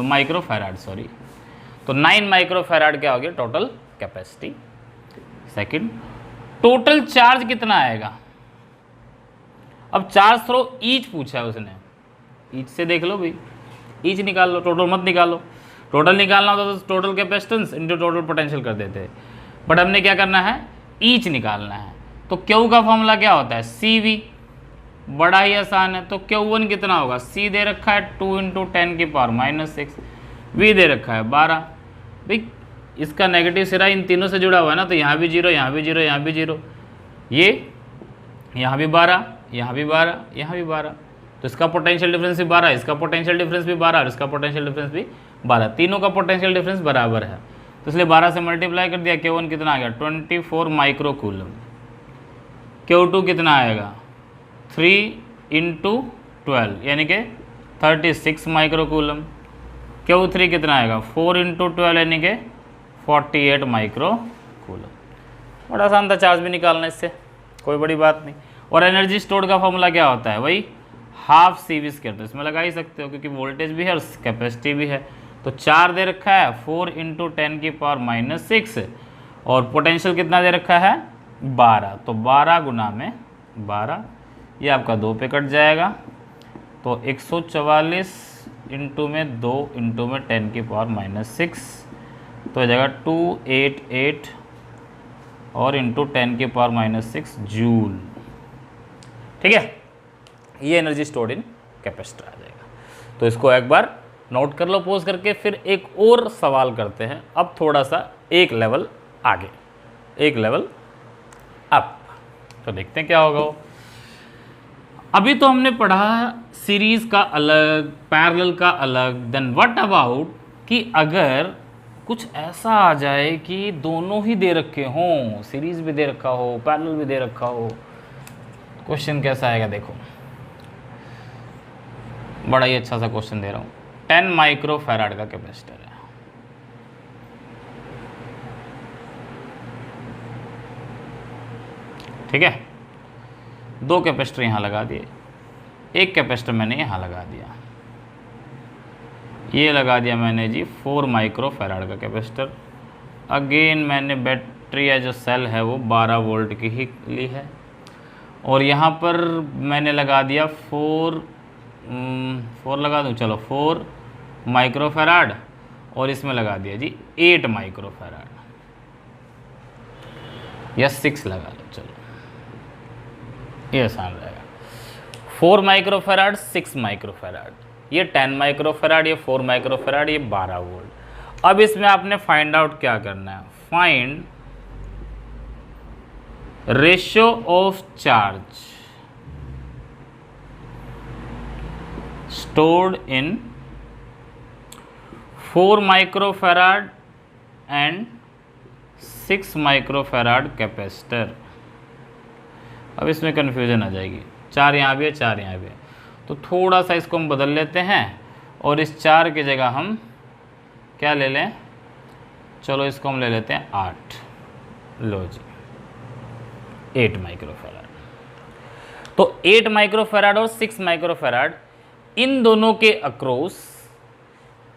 Speaker 1: माइक्रोफैराड सॉरी। तो 9 माइक्रोफैराड क्या हो गया total capacity. Second, total charge कितना आएगा। अब चार्ज थ्रो ईच पूछा है उसने, ईच से देख लो भाई, ईच निकाल लो, टोटल मत निकालो। टोटल निकालना होता तो total capacitance into total potential कर देते, बट हमने क्या करना है ईच निकालना है। तो Q का फॉर्मूला क्या होता है CV, बड़ा ही आसान है। तो Q1 कितना होगा, C दे रखा है 2 × 10⁻⁻6, V दे रखा है 12। भाई इसका नेगेटिव सिरा इन तीनों से जुड़ा हुआ है ना, तो यहाँ भी 0, यहाँ भी 0, यहाँ भी 0, ये यहाँ भी 12, यहाँ भी 12, यहाँ भी 12, तो इसका पोटेंशियल डिफरेंस भी 12, इसका पोटेंशियल डिफरेंस भी 12 और इसका पोटेंशियल डिफरेंस भी 12, तीनों का पोटेंशियल डिफरेंस बराबर है। तो इसलिए 12 से मल्टीप्लाई कर दिया, Q1 कितना आ गया 24 माइक्रो कूलम। Q2 कितना आएगा 3 × 12 यानी कि 36 माइक्रो कूलम। Q3 कितना आएगा 4 × 12 यानी कि 48 माइक्रो कूलम। बड़ा आसान था, चार्ज भी निकालना इससे, कोई बड़ी बात नहीं। और एनर्जी स्टोर्ड का फॉर्मूला क्या होता है, वही हाफ CV स्क्वायर, तो इसमें लगा ही सकते हो क्योंकि वोल्टेज भी है और कैपेसिटी भी है। तो 4 दे रखा है 4 × 10⁻⁻6 और पोटेंशियल कितना दे रखा है 12, तो 12 गुना में 12, ये आपका 2 पे कट जाएगा, तो 144 इंटू में 2 इंटू में 10⁻⁻6, तो हो जाएगा 288 और इंटू 10⁻⁻6 जूल। ठीक है, ये एनर्जी स्टोर्ड इन कैपेसिटर आ जाएगा। तो इसको एक बार नोट कर लो पॉज करके, फिर एक और सवाल करते हैं। अब थोड़ा सा एक लेवल आगे, एक लेवल अप, तो देखते हैं क्या होगा वो। अभी तो हमने पढ़ा सीरीज का अलग, पैरेलल का अलग, देन व्हाट अबाउट कि अगर कुछ ऐसा आ जाए कि दोनों ही दे रखे हों, सीरीज भी दे रखा हो, पैरेलल भी दे रखा हो, क्वेश्चन कैसा आएगा देखो। बड़ा ही अच्छा सा क्वेश्चन दे रहा हूँ। 10 माइक्रोफैराड का कैपेसिटर है, ठीक है, 2 कैपेसिटर यहाँ लगा दिए, एक कैपेसिटर मैंने यहाँ लगा दिया, ये लगा दिया मैंने जी 4 माइक्रोफैराड का कैपेसिटर। अगेन मैंने बैटरी या जो सेल है वो 12 वोल्ट की ही ली है, और यहाँ पर मैंने लगा दिया 4 लगा दूँ, चलो 4 माइक्रोफैराड, और इसमें लगा दिया जी 8 माइक्रोफैराड या 6 लगा लो, चलो ये आसान रहेगा। 4 माइक्रोफैराड 6 माइक्रोफैराड, ये 10 माइक्रोफैराड, ये 4 माइक्रोफैराड, ये 12 वोल्ट। अब इसमें आपने फाइंड आउट क्या करना है, find ratio of charge stored in 4 microfarad and 6 microfarad capacitor. अब इसमें कन्फ्यूजन आ जाएगी, 4 यहाँ भी है 4 यहाँ भी है, तो थोड़ा सा इसको हम बदल लेते हैं और इस 4 की जगह हम क्या ले लें, चलो इसको हम ले लेते हैं 8, लो जी 8 माइक्रोफैराड। तो 8 माइक्रोफैराड और 6 माइक्रोफैराड इन दोनों के अक्रॉस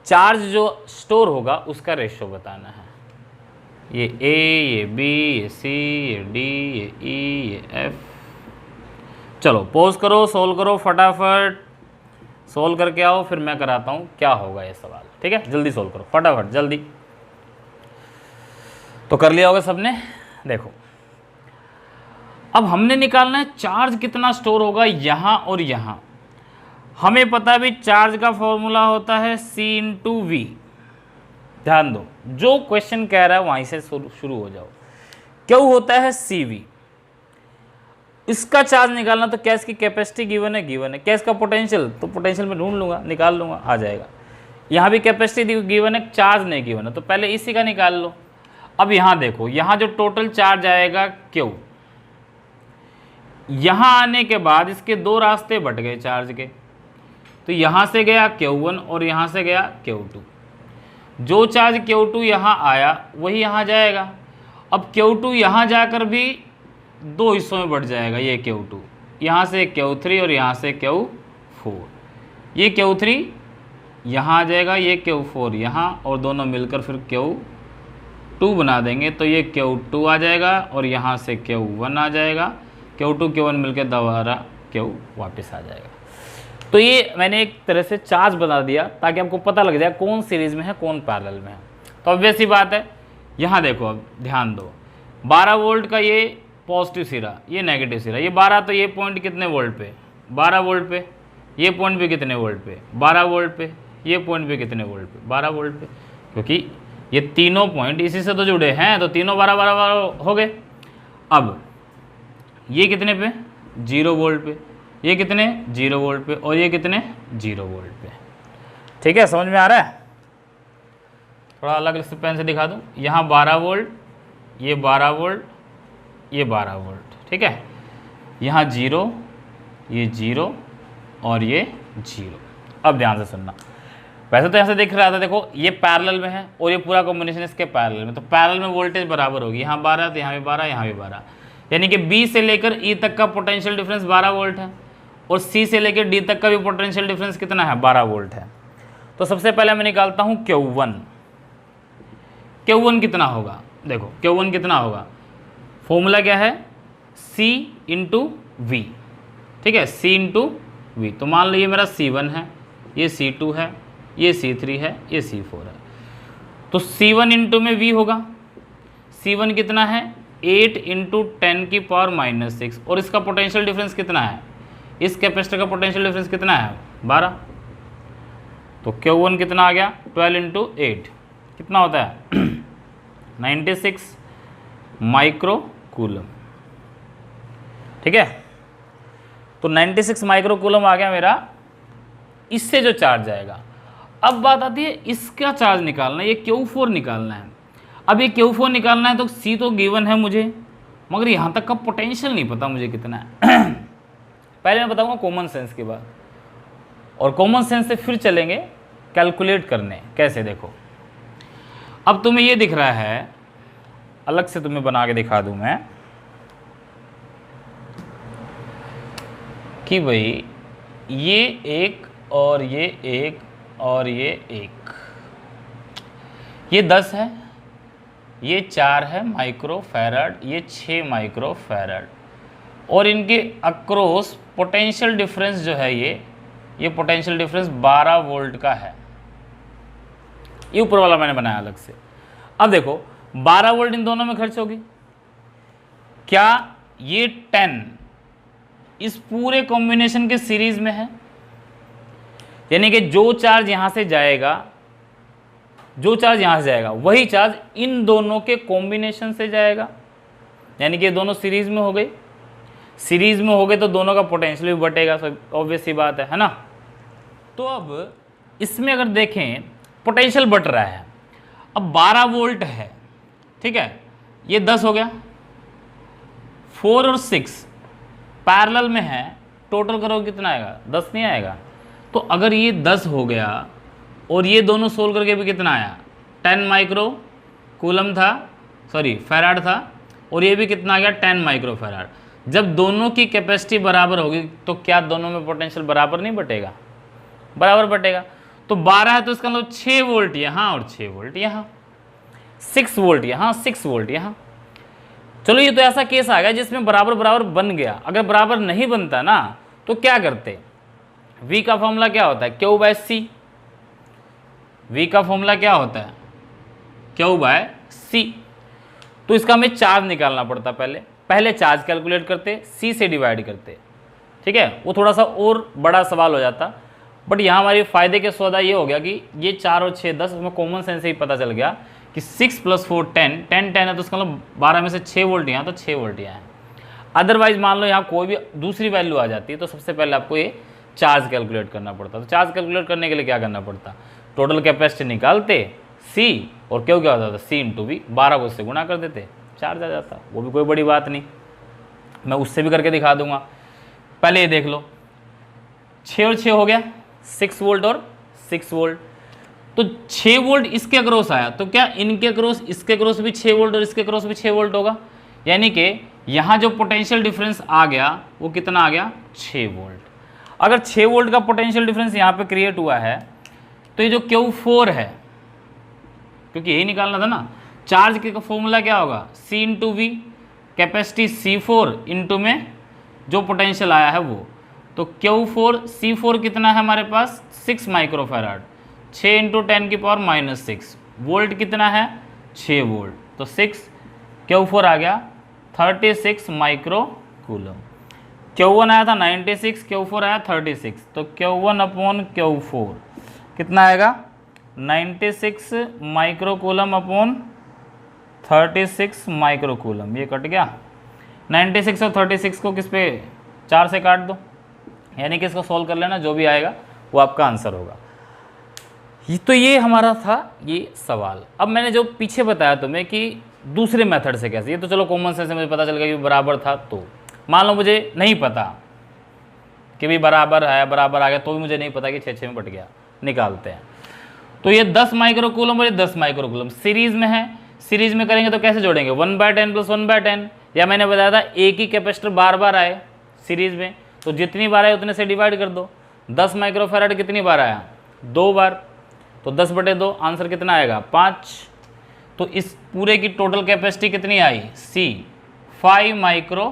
Speaker 1: चार्ज जो स्टोर होगा उसका रेशियो बताना है। ये ए, ये बी, ये सी, ये डी, ये ई, ये एफ। चलो पॉज करो, सोल्व करो, फटाफट सोल्व करके आओ, फिर मैं कराता हूँ क्या होगा ये सवाल। ठीक है, जल्दी सोल्व करो फटाफट जल्दी। तो कर लिया होगा सबने। देखो अब हमने निकालना है चार्ज कितना स्टोर होगा यहाँ और यहाँ। हमें पता भी चार्ज का फॉर्मूला होता है C/V। ध्यान दो, जो क्वेश्चन कह रहा है वहीं से शुरू हो जाओ। क्यों होता है CV। इसका चार्ज निकालना तो क्या इसकी कैपेसिटी गिवन है, गिवन है। क्या इसका पोटेंशियल, तो पोटेंशियल में ढूंढ लूँगा, निकाल लूँगा, आ जाएगा। यहाँ भी कैपेसिटी गिवन है, चार्ज नहीं गिवन है, तो पहले इसी का निकाल लो। अब यहाँ देखो, यहाँ जो टोटल चार्ज आएगा Q, यहाँ आने के बाद इसके 2 रास्ते बट गए चार्ज के, तो यहाँ से गया Q1 और यहाँ से गया Q2। जो चार्ज Q2 यहाँ आया वही यहाँ जाएगा। अब Q2 यहाँ जाकर भी 2 हिस्सों में बढ़ जाएगा। ये Q2 यहाँ से Q3 और यहाँ से Q4। ये Q3 यहाँ आ जाएगा, ये Q4 यहाँ, और दोनों मिलकर फिर Q2 बना देंगे, तो ये Q2 आ जाएगा और यहाँ से Q1 आ जाएगा। Q2 Q1 मिलकर दोबारा Q वापस आ जाएगा। तो ये मैंने एक तरह से चार्ज बता दिया ताकि आपको पता लग जाए कौन सीरीज में है कौन पैरेलल में है। तो ऑब्वियस सी बात है, यहाँ देखो अब ध्यान दो, 12 वोल्ट का ये पॉजिटिव सिरा, ये नेगेटिव सिरा, ये 12, तो ये पॉइंट कितने वोल्ट पे, 12 वोल्ट पे, ये पॉइंट भी कितने वोल्ट पे, 12 वोल्ट पे, ये पॉइंट भी कितने वोल्ट पे, 12 वोल्ट पे, क्योंकि ये तीनों पॉइंट इसी से तो जुड़े हैं, तो तीनों 12 12 12 हो गए। अब ये कितने पे, 0 वोल्ट पे, ये कितने 0 वोल्ट पे, और ये कितने 0 वोल्ट पे। ठीक है, समझ में आ रहा है। थोड़ा अलग से पेन से दिखा दूँ, यहाँ 12 वोल्ट, ये 12 वोल्ट, ये 12 वोल्ट। ठीक है, यहाँ 0, ये 0 और ये 0। अब ध्यान से सुनना, वैसे तो ऐसे दिख रहा था, देखो ये पैरेलल में है और ये पूरा कॉम्बिनेशन इसके पैरेलल में, तो पैरेलल में वोल्टेज बराबर होगी। यहाँ 12 तो यहाँ भी 12, यहाँ भी 12, यानी कि B से लेकर E तक का पोटेंशियल डिफरेंस 12 वोल्ट है और C से लेकर D तक का भी पोटेंशियल डिफरेंस कितना है, 12 वोल्ट है। तो सबसे पहले मैं निकालता हूँ Q1। Q1 कितना होगा, देखो Q1 कितना होगा, फॉर्मूला क्या है, C/V। ठीक है, C/V। तो मान लो ये मेरा C1 है, ये C2 है, ये C3 है, ये C4 है, तो C1 इंटू में V होगा। C1 कितना है, 8 इंटू 10 की पावर -6, और इसका पोटेंशियल डिफरेंस कितना है, इस कैपेसिटर का पोटेंशियल डिफरेंस कितना है, 12। तो Q1 कितना आ गया, 12 इंटू 8 कितना होता है 96 माइक्रो कूलम। ठीक है, तो 96 माइक्रो कूलम आ गया मेरा, इससे जो चार्ज आएगा। अब बात आती है इसका चार्ज निकालना है, ये Q4 निकालना है। अब ये Q4 निकालना है तो C तो गिवन है मुझे, मगर यहाँ तक का पोटेंशियल नहीं पता मुझे कितना है पहले मैं बताऊँगा कॉमन सेंस के बाद, और कॉमन सेंस से फिर चलेंगे कैलकुलेट करने कैसे। देखो अब तुम्हें ये दिख रहा है, अलग से तुम्हें बना के दिखा दूँ मैं कि भाई ये एक और ये एक और ये एक, ये 10 है, ये 4 है माइक्रो फैराड, ये 6 माइक्रो फैराड, और इनके अक्रॉस पोटेंशियल डिफरेंस जो है ये पोटेंशियल डिफरेंस 12 वोल्ट का है। ये ऊपर वाला मैंने बनाया अलग से। अब देखो 12 वोल्ट इन दोनों में खर्च होगी, क्या ये 10 इस पूरे कॉम्बिनेशन के सीरीज में है, यानी कि जो चार्ज यहां से जाएगा, जो चार्ज यहां से जाएगा वही चार्ज इन दोनों के कॉम्बिनेशन से जाएगा, यानी कि दोनों सीरीज में हो गए। सीरीज में हो गए तो दोनों का पोटेंशियल भी बटेगा, ऑब्वियस सी बात है ना। तो अब इसमें अगर देखें पोटेंशियल बढ़ रहा है, अब 12 वोल्ट है, ठीक है, ये 10 हो गया, 4 और 6 पैरेलल में है, टोटल करो कितना आएगा, 10 नहीं आएगा। तो अगर ये 10 हो गया और ये दोनों सोल्व करके भी कितना आया, 10 माइक्रो कूलम था, सॉरी फैराड था, और ये भी कितना आ गया, 10 माइक्रो फैराड। जब दोनों की कैपेसिटी बराबर होगी तो क्या दोनों में पोटेंशियल बराबर नहीं बटेगा, बराबर बटेगा। तो 12 है तो इसका मतलब 6 वोल्ट यहाँ और 6 वोल्ट यहाँ, 6 वोल्ट यहाँ, 6 वोल्ट यहाँ। चलो ये तो ऐसा केस आ गया जिसमें बराबर बराबर बन गया। अगर बराबर नहीं बनता ना तो क्या करते, V का फॉर्मूला क्या होता है, Q बाय C। V का फॉर्मूला क्या होता है, Q बाय C। तो इसका हमें चार्ज निकालना पड़ता, पहले चार्ज कैलकुलेट करते, C से डिवाइड करते, ठीक है। वो थोड़ा सा और बड़ा सवाल हो जाता, बट यहाँ हमारे फायदे के सौदा ये हो गया कि ये 4 और 6 10, उसमें कॉमन सेंस से ही पता चल गया कि 6 + 4 10 10 10 है, तो उसका मतलब 12 में से 6 वोल्ट यहाँ, तो 6 वोल्ट यहाँ है। अदरवाइज मान लो यहाँ कोई भी दूसरी वैल्यू आ जाती है तो सबसे पहले आपको ये चार्ज कैलकुलेट करना पड़ता। तो चार्ज कैलकुलेट करने के लिए क्या करना पड़ता, टोटल कैपेसिटी निकालते, C और क्यों क्या होता था, C × V, 12 को उससे गुणा कर देते, चार्ज आ जाता। वो भी कोई बड़ी बात नहीं, मैं उससे भी करके दिखा दूंगा। पहले ये देख लो, 6 और 6 हो गया, 6 वोल्ट और 6 वोल्ट। तो 6 वोल्ट इसके अक्रॉस आया, तो क्या इनके अक्रॉस, इसके अक्रॉस भी 6 वोल्ट और इसके अक्रॉस भी 6 वोल्ट होगा। यानी कि यहाँ जो पोटेंशियल डिफरेंस आ गया वो कितना आ गया, 6 वोल्ट। अगर 6 वोल्ट का पोटेंशियल डिफरेंस यहाँ पे क्रिएट हुआ है तो ये जो Q4 है, क्योंकि यही निकालना था ना, चार्ज का फॉर्मूला क्या होगा, C × V, capacity C4 into में जो पोटेंशियल आया है वो, तो Q4 C4 कितना है हमारे पास, 6 माइक्रो फैराड, 6 × 10⁻⁻6, वोल्ट कितना है, 6 वोल्ट, तो 6 Q4 आ गया 36 माइक्रो कूलम। Q1 आया था 96, Q4 आया 36, तो Q1/Q4 कितना आएगा, 96 micro coulomb upon 36 micro coulomb. ये कट गया, 96 और 36 को किस पे 4 से काट दो, यानी कि इसको सॉल्व कर लेना, जो भी आएगा वो आपका आंसर होगा। तो ये हमारा था ये सवाल। अब मैंने जो पीछे बताया तुम्हें कि दूसरे मेथड से कैसे, ये तो चलो कॉमन सेंस से मुझे पता चल गया कि बराबर था। तो मान लो मुझे नहीं पता कि भी बराबर है, बराबर आ गया, तो भी मुझे नहीं पता कि 6 में बट गया, निकालते हैं। तो ये 10 माइक्रो कूलम और ये 10 माइक्रो कूलम सीरीज में है, सीरीज में करेंगे तो कैसे जोड़ेंगे, 1/10 + 1/10, या मैंने बताया था एक ही कैपेसिटर बार बार आए सीरीज में, तो जितनी बार आए उतने से डिवाइड कर दो। 10 माइक्रो फैराड कितनी बार आया, 2 बार, तो 10/2, आंसर कितना आएगा, 5। तो इस पूरे की टोटल कैपेसिटी कितनी आई, C 5 माइक्रो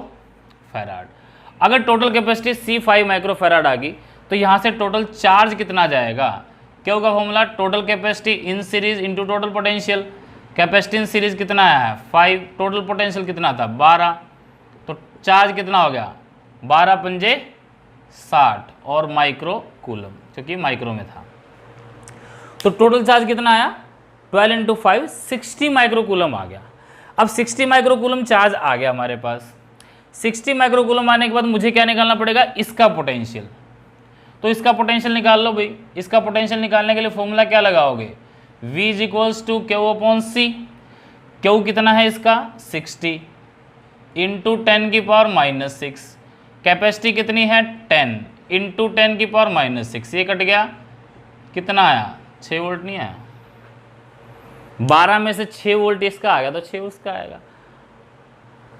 Speaker 1: फैराड। अगर total capacity C 5 micro farad आ गई तो यहाँ से टोटल चार्ज कितना जाएगा, क्यों का formula, total capacity in series into total potential. Capacity in series कितना आया है 5, टोटल पोटेंशियल कितना था 12, तो चार्ज कितना हो गया 12 × 5 = 60 और माइक्रो कूलम, क्योंकि माइक्रो में था। तो टोटल चार्ज कितना आया, 12 × 5 60 माइक्रो कूलम आ गया। अब 60 माइक्रो कूलम चार्ज आ गया हमारे पास। 60 माइक्रो कूलम आने के बाद मुझे क्या निकालना पड़ेगा, इसका पोटेंशियल। तो इसका पोटेंशियल निकाल लो भाई। इसका पोटेंशियल निकालने के लिए फॉर्मूला क्या लगाओगे, V = Q/C। Q कितना है इसका 60 × 10⁻⁻6, कैपेसिटी कितनी है 10 × 10⁻⁻6, ये कट गया, कितना आया 6 वोल्ट नहीं आया, 12 में से 6 वोल्ट इसका आ गया तो 6 उसका आएगा।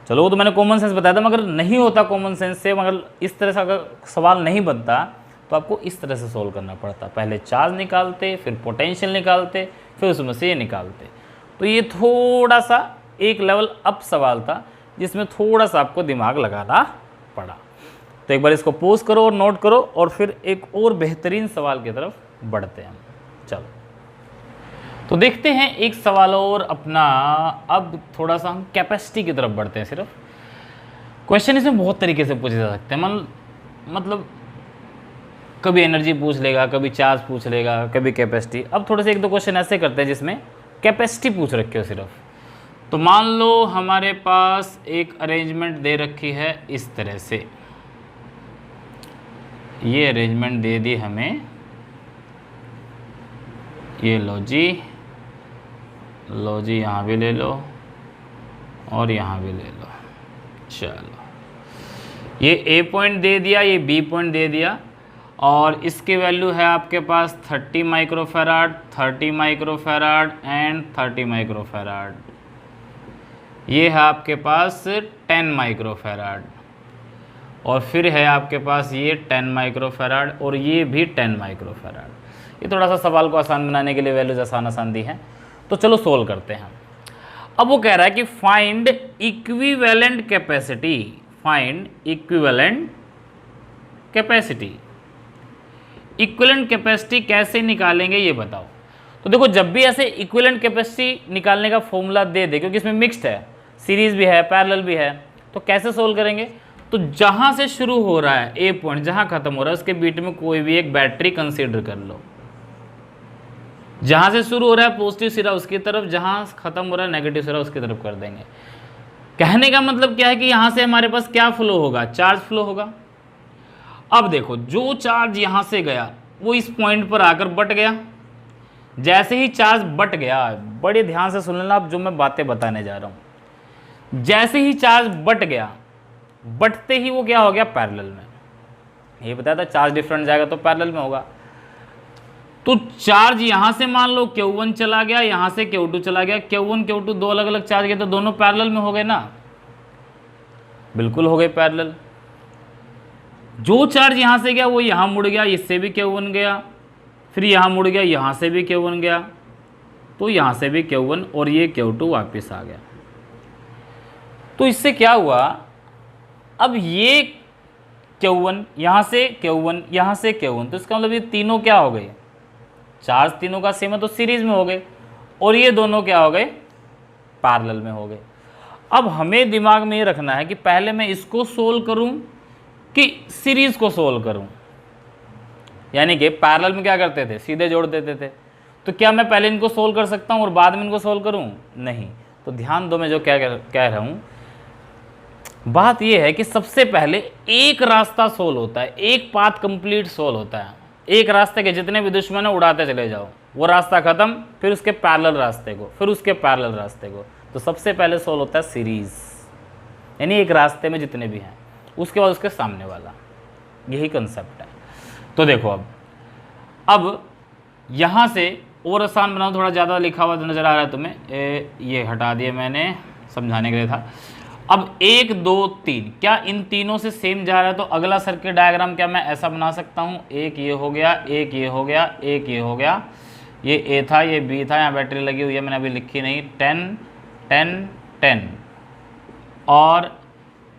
Speaker 1: चलो वो तो मैंने कॉमन सेंस बताया था, मगर नहीं होता कॉमन सेंस से, मगर इस तरह से अगर सवाल नहीं बनता तो आपको इस तरह से सोल्व करना पड़ता, पहले चार्ज निकालते, फिर पोटेंशियल निकालते, फिर उसमें से ये निकालते। तो ये थोड़ा सा एक लेवल अप सवाल था जिसमें थोड़ा सा आपको दिमाग लगाना पड़ा। तो एक बार इसको पॉज करो और नोट करो और फिर एक और बेहतरीन सवाल की तरफ बढ़ते हैं। चलो तो देखते हैं एक सवाल और अपना। अब थोड़ा सा हम कैपेसिटी की तरफ बढ़ते हैं। सिर्फ क्वेश्चन इसमें बहुत तरीके से पूछे जा सकते हैं, मतलब कभी एनर्जी पूछ लेगा, कभी चार्ज पूछ लेगा, कभी कैपेसिटी। अब थोड़े से 1-2 क्वेश्चन ऐसे करते हैं जिसमें कैपेसिटी पूछ रखी हो सिर्फ। तो मान लो हमारे पास एक अरेंजमेंट दे रखी है इस तरह से, ये अरेंजमेंट दे दी हमें ये लो जी यहाँ भी ले लो और यहाँ भी ले लो। चलो ये ए पॉइंट दे दिया, ये बी पॉइंट दे दिया और इसकी वैल्यू है आपके पास 30 माइक्रोफैराड, 30 माइक्रोफैराड एंड 30 माइक्रोफैराड। ये है आपके पास 10 माइक्रोफैराड और फिर है आपके पास ये 10 माइक्रोफैराड और ये भी 10 माइक्रोफैराड। ये थोड़ा सा सवाल को आसान बनाने के लिए वैल्यूज आसान दी हैं, तो चलो सोल्व करते हैं। अब वो कह रहा है कि find equivalent capacity, find equivalent capacity. Equivalent capacity कैसे निकालेंगे ये बताओ। तो देखो जब भी ऐसे इक्विवेलेंट कैपेसिटी निकालने का फॉर्मूला दे दे, क्योंकि इसमें मिक्स्ड है, सीरीज भी है पैरेलल भी है, तो कैसे सोल्व करेंगे। तो जहां से शुरू हो रहा है ए पॉइंट, जहां खत्म हो रहा है उसके बीच में कोई भी एक बैटरी कंसीडर कर लो। जहां से शुरू हो रहा है पॉजिटिव सिरा उसकी तरफ, जहां खत्म हो रहा है नेगेटिव सिरा उसकी तरफ कर देंगे। कहने का मतलब क्या है कि यहां से हमारे पास क्या फ्लो होगा, चार्ज फ्लो होगा। अब देखो जो चार्ज यहां से गया वो इस पॉइंट पर आकर बट गया। जैसे ही चार्ज बट गया, बड़े ध्यान से सुन लेना आप जो मैं बातें बताने जा रहा हूं। जैसे ही चार्ज बट गया, बटते ही वो क्या हो गया, पैरेलल में। ये बताया था चार्ज डिफरेंट जाएगा तो पैरेलल में होगा। तो चार्ज यहां से मान लो Q1 चला गया, यहां से Q2 चला गया। Q1 Q2 दो अलग अलग चार्ज गए तो दोनों पैरेलल में हो गए ना, बिल्कुल हो गए पैरेलल। जो चार्ज यहां से गया वो यहां मुड़ गया, इससे भी Q1 गया, फिर यहां मुड़ गया, यहां से भी Q1 गया, तो यहां से भी Q1 और ये Q2 वापस आ गया। तो इससे क्या हुआ, अब ये Q1 यहां से Q1 यहां से Q1, तो इसका मतलब ये तीनों क्या हो गए, चार्ज तीनों का सेम है तो सीरीज में हो गए, और ये दोनों क्या हो गए, पैरेलल में हो गए। अब हमें दिमाग में ये रखना है कि पहले मैं इसको सोल्व करूं कि सीरीज को सोल्व करूं। यानी कि पैरेलल में क्या करते थे, सीधे जोड़ देते थे। तो क्या मैं पहले इनको सोल्व कर सकता हूं और बाद में इनको सोल्व करूं, नहीं। तो ध्यान दो मैं जो क्या कह रहा हूं, बात यह है कि सबसे पहले एक रास्ता सोल्व होता है, एक पाथ कंप्लीट सोल्व होता है। एक रास्ते के जितने भी दुश्मन है उड़ाते चले जाओ, वो रास्ता खत्म, फिर उसके पैरेलल रास्ते को, फिर उसके पैरेलल रास्ते को। तो सबसे पहले सोल्व होता है सीरीज, यानी एक रास्ते में जितने भी हैं, उसके बाद उसके सामने वाला। यही कंसेप्ट है। तो देखो अब यहां से और आसान बनाओ, थोड़ा ज़्यादा लिखा हुआ नजर आ रहा है तुम्हें, ये हटा दिया मैंने, समझाने के लिए था। अब 1 2 3, क्या इन तीनों से सेम जा रहा है, तो अगला सर्किट डायग्राम क्या मैं ऐसा बना सकता हूँ, एक ये हो गया, एक ये हो गया, एक ये हो गया, ये ए था, ये बी था, यहाँ बैटरी लगी हुई है, मैंने अभी लिखी नहीं, 10 10 10, और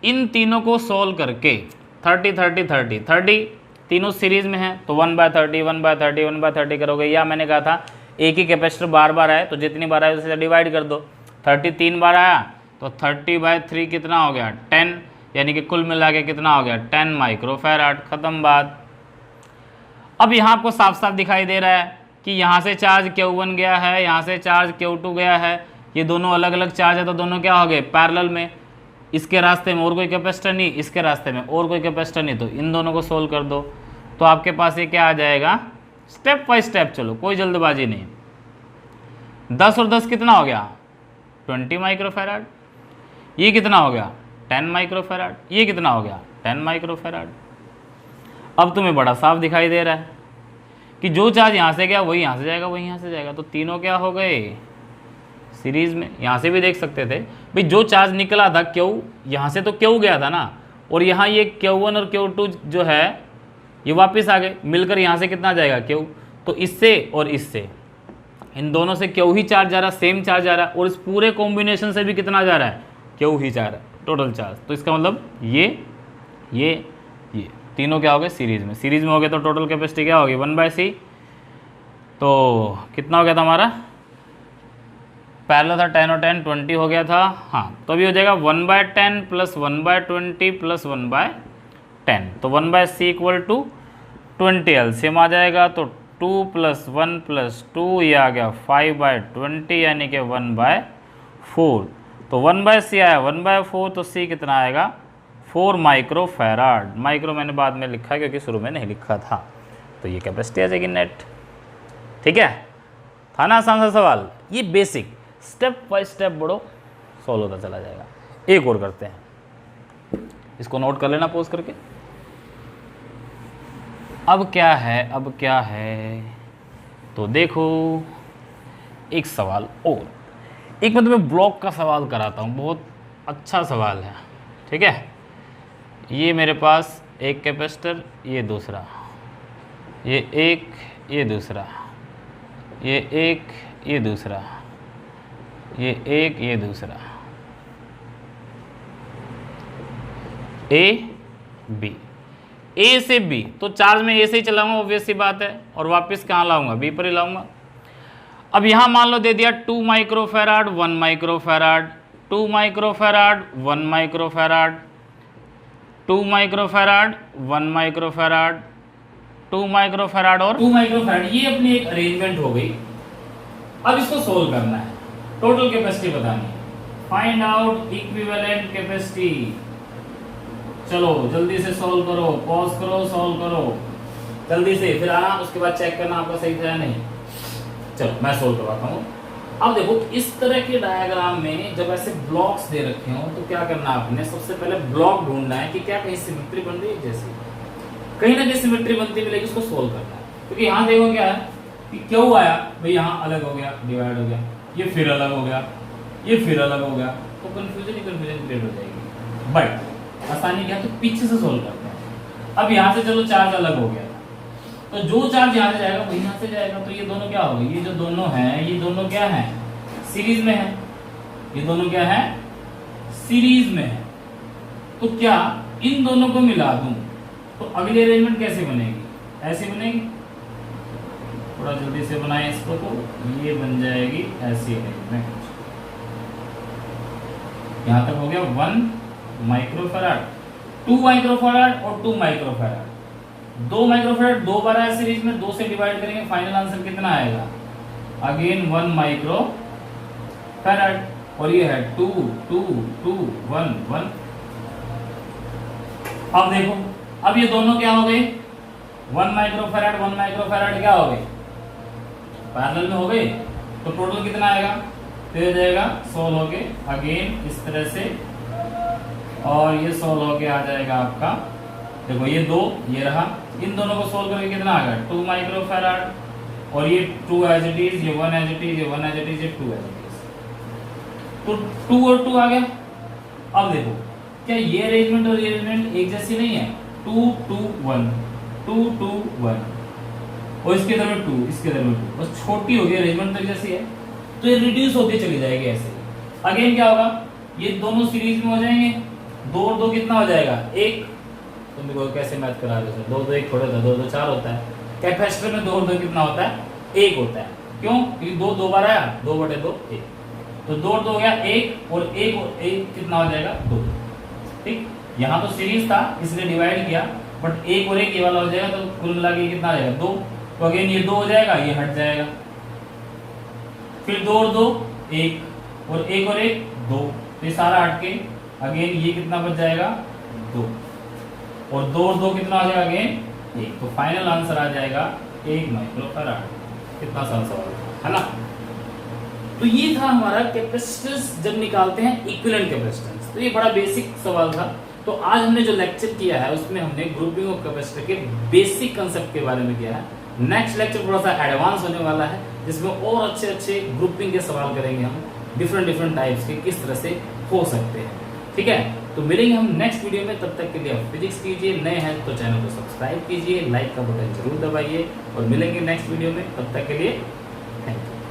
Speaker 1: इन तीनों को सोल्व करके 30 30 30 30 तीनों सीरीज में है, तो 1/30 1/30 1/30 करोगे। या मैंने कहा था एक ही कैपेसिटर बार बार आए तो जितनी बार आए उसे डिवाइड कर दो। 30 3 बार आया तो 30/3 कितना हो गया, 10, यानी कि कुल मिला के कितना हो गया, 10 माइक्रोफैराड। खत्म बात। अब यहाँ आपको साफ साफ दिखाई दे रहा है कि यहाँ से चार्ज Q1 गया है, यहाँ से चार्ज Q2 गया है, ये दोनों अलग अलग चार्ज है तो दोनों क्या हो गए, पैरेलल में। इसके रास्ते में और कोई कैपेसिटर नहीं, इसके रास्ते में और कोई कैपेसिटर नहीं, तो इन दोनों को सोल्व कर दो। तो आपके पास ये क्या आ जाएगा, स्टेप बाय स्टेप चलो, कोई जल्दबाजी नहीं। 10 और 10 कितना हो गया, 20 माइक्रोफैराड। ये कितना हो गया, 10 माइक्रोफैराड। ये कितना हो गया, 10 माइक्रोफैराड। अब तुम्हें बड़ा साफ दिखाई दे रहा है कि जो चार्ज यहाँ से गया वही यहाँ से जाएगा, वही यहाँ से जाएगा, तो तीनों क्या हो गए, सीरीज में। यहाँ से भी देख सकते थे भाई, जो चार्ज निकला था Q, यहाँ से तो Q गया था ना, और यहाँ ये Q1 और Q2 जो है ये वापस आ गए, मिलकर यहाँ से कितना जाएगा, Q। तो इससे और इससे, इन दोनों से Q ही चार्ज जा रहा है, सेम चार्ज जा रहा है, और इस पूरे कॉम्बिनेशन से भी कितना जा रहा है, Q ही जा रहा है, टोटल चार्ज। तो इसका मतलब ये तीनों क्या हो गए, सीरीज में। सीरीज में हो गए तो टोटल कैपेसिटी क्या होगी, 1/C। तो कितना हो गया था हमारा, पैरेलल था 10 और 10 20 हो गया था, हाँ। तो अभी हो जाएगा 1/10 + 1/20 + 1/10, तो 1/C = 20। एलसीएम आ जाएगा तो 2 + 1 + 2, ये आ गया 5/20, यानी कि 1/4। तो 1/C आया 1/4, तो C कितना आएगा, 4 माइक्रोफैराड। माइक्रो मैंने बाद में लिखा क्योंकि शुरू में नहीं लिखा था। तो ये कैपेसिटी आ जाएगी नेट, ठीक है। था ना आसान सा सवाल। ये बेसिक, स्टेप बाय स्टेप बढ़ो, सॉल्व होता चला जाएगा। एक और करते हैं, इसको नोट कर लेना पॉज करके। अब क्या है, तो देखो एक सवाल और, एक मैं तुम्हें ब्लॉक का सवाल कराता हूँ, बहुत अच्छा सवाल है, ठीक है। ये मेरे पास एक कैपेसिटर, ये दूसरा, ये एक, ये दूसरा, ये एक, ये दूसरा, ये एक, ये दूसरा, ए बी, ए से बी, तो चार्ज में ए से ही चलाऊंगा, ऑब्वियस सी बात है, और वापस कहाँ लाऊंगा, बी पर ही लाऊंगा। अब यहाँ मान लो दे दिया 2 microfarad 1 microfarad, 2 microfarad 1 microfarad, 2 microfarad 1 microfarad, 2 microfarad और 2 माइक्रोफैराड। ये अपनी एक अरेंजमेंट हो गई। अब इसको सोल्व करना है, टोटल कैपेसिटी बतानी है, फाइंड आउट इक्विवेलेंट कैपेसिटी। चलो जल्दी से सोल्व करो, पॉज करो, सोल्व करो जल्दी से, फिर आना उसके बाद चेक करना आपका सही था या नहीं। चलो मैं सोल्व करवाता हूँ। अब देखो इस तरह के डायग्राम में जब ऐसे ब्लॉक्स दे रखे हो तो क्या करना आपने, सबसे पहले ब्लॉक ढूंढना है कि क्या कहीं सिमेट्री बन रही है, जैसे कहीं ना कहीं सिमेट्री बनती मिलेगी, उसको सोल्व करना है। क्योंकि यहाँ देखो क्या है कि क्यों आया भाई, यहाँ अलग हो गया, डिवाइड हो गया, ये फिर अलग हो गया, ये फिर अलग हो गया, तो कंफ्यूजन क्रिएट हो जाएगी। बट आसानी क्या है, तो पीछे से सोल्व करते हैं। अब यहाँ से चलो चार्ज अलग हो गया, तो जो चार्ज यहाँ से जाएगा वो यहाँ से जाएगा, तो ये दोनों क्या हो गए, ये जो दोनों हैं ये दोनों क्या हैं, सीरीज में है, ये दोनों क्या है, सीरीज में है। तो क्या इन दोनों को मिला दूं तो अगली अरेंजमेंट कैसे बनेगी, ऐसे बनेगी, थोड़ा जल्दी से बनाए इसको, तो ये बन जाएगी ऐसी अरेंजमेंट। यहां तक हो गया 1 माइक्रोफैराड, 2 माइक्रोफैराड और 2 माइक्रोफैराड, 2 माइक्रोफैराड 2 बार है सीरीज में, 2 से डिवाइड करेंगे, फाइनल आंसर कितना आएगा, अगेन 1 माइक्रोफैराड, और ये है 2 2 2 1 1। अब देखो, अब ये दोनों क्या हो गए, 1 माइक्रोफैराड 1 माइक्रोफैराड क्या हो गए, पैरेलल में हो गए, तो टोटल कितना आएगा, तो हो जाएगा 16 हो गए, अगेन इस तरह से, और ये 16 हो के आ जाएगा आपका, देखो ये 2 ये रहा, इन दोनों को सोल्व करके कितना आ गया 2 माइक्रोफैराड, और ये 2 एज इट इज, ये 1 एज इट इज, ये 1 एज इट इज, ये 2 एज इट इज, तो 2 और 2 आ गया। अब देखो क्या ये अरेंजमेंट और ये अरेंजमेंट एक जैसी नहीं है, 2 2 1 2 2 1, और इसके इधर में 2, इसके इधर में 2, बस छोटी होगी अरेंजमेंट तो जैसी है, तो ये रिड्यूस होके चली जाएगी ऐसे। अगेन क्या होगा, ये दोनों सीरीज में हो जाएंगे, 2 और 2 कितना हो जाएगा 1, तुम देखो कैसे मैथ करा रहे हो, 2 2 1 थोड़ा था, 2 2 4 होता है, कैपेसिटर में 2 और 2 कितना होता है 1 होता है, क्यों, क्योंकि 2 2 बार आया, 2/2 1, तो 2 और 2 हो गया 1, और 1 कितना हो जाएगा 2, ठीक। यहाँ तो सीरीज था इसलिए डिवाइड किया, बट 1 और 1 ये वाला हो जाएगा, तो कुल मिला के कितना आ जाएगा 2, तो अगेन ये 2 हो जाएगा, ये हट जाएगा, फिर 2 और 2 1, और 1 और 1 2, तो ये सारा हट के अगेन ये कितना बच जाएगा 2, और 2 और 2 कितना आ जाएगा अगेन 1, तो फाइनल आंसर आ जाएगा 1 माइक्रोफैराड। कितना आसान सवाल है ना। तो ये था हमारा कैपेसिटेंस जब निकालते हैं इक्विवेलेंट कैपेसिटेंस, तो ये बड़ा बेसिक सवाल था। तो आज हमने जो लेक्चर किया है उसमें हमने ग्रुपिंग ऑफ कैपेसिटर के बेसिक कंसेप्ट के बारे में किया है। नेक्स्ट लेक्चर थोड़ा सा एडवांस होने वाला है, जिसमें और अच्छे अच्छे ग्रुपिंग के सवाल करेंगे हम, डिफरेंट टाइप्स के किस तरह से हो सकते हैं, ठीक है। तो मिलेंगे हम नेक्स्ट वीडियो में, तब तक के लिए आप फिजिक्स कीजिए, नए हैं तो चैनल को सब्सक्राइब कीजिए, लाइक का बटन जरूर दबाइए, और मिलेंगे नेक्स्ट वीडियो में, तब तक के लिए थैंक यू।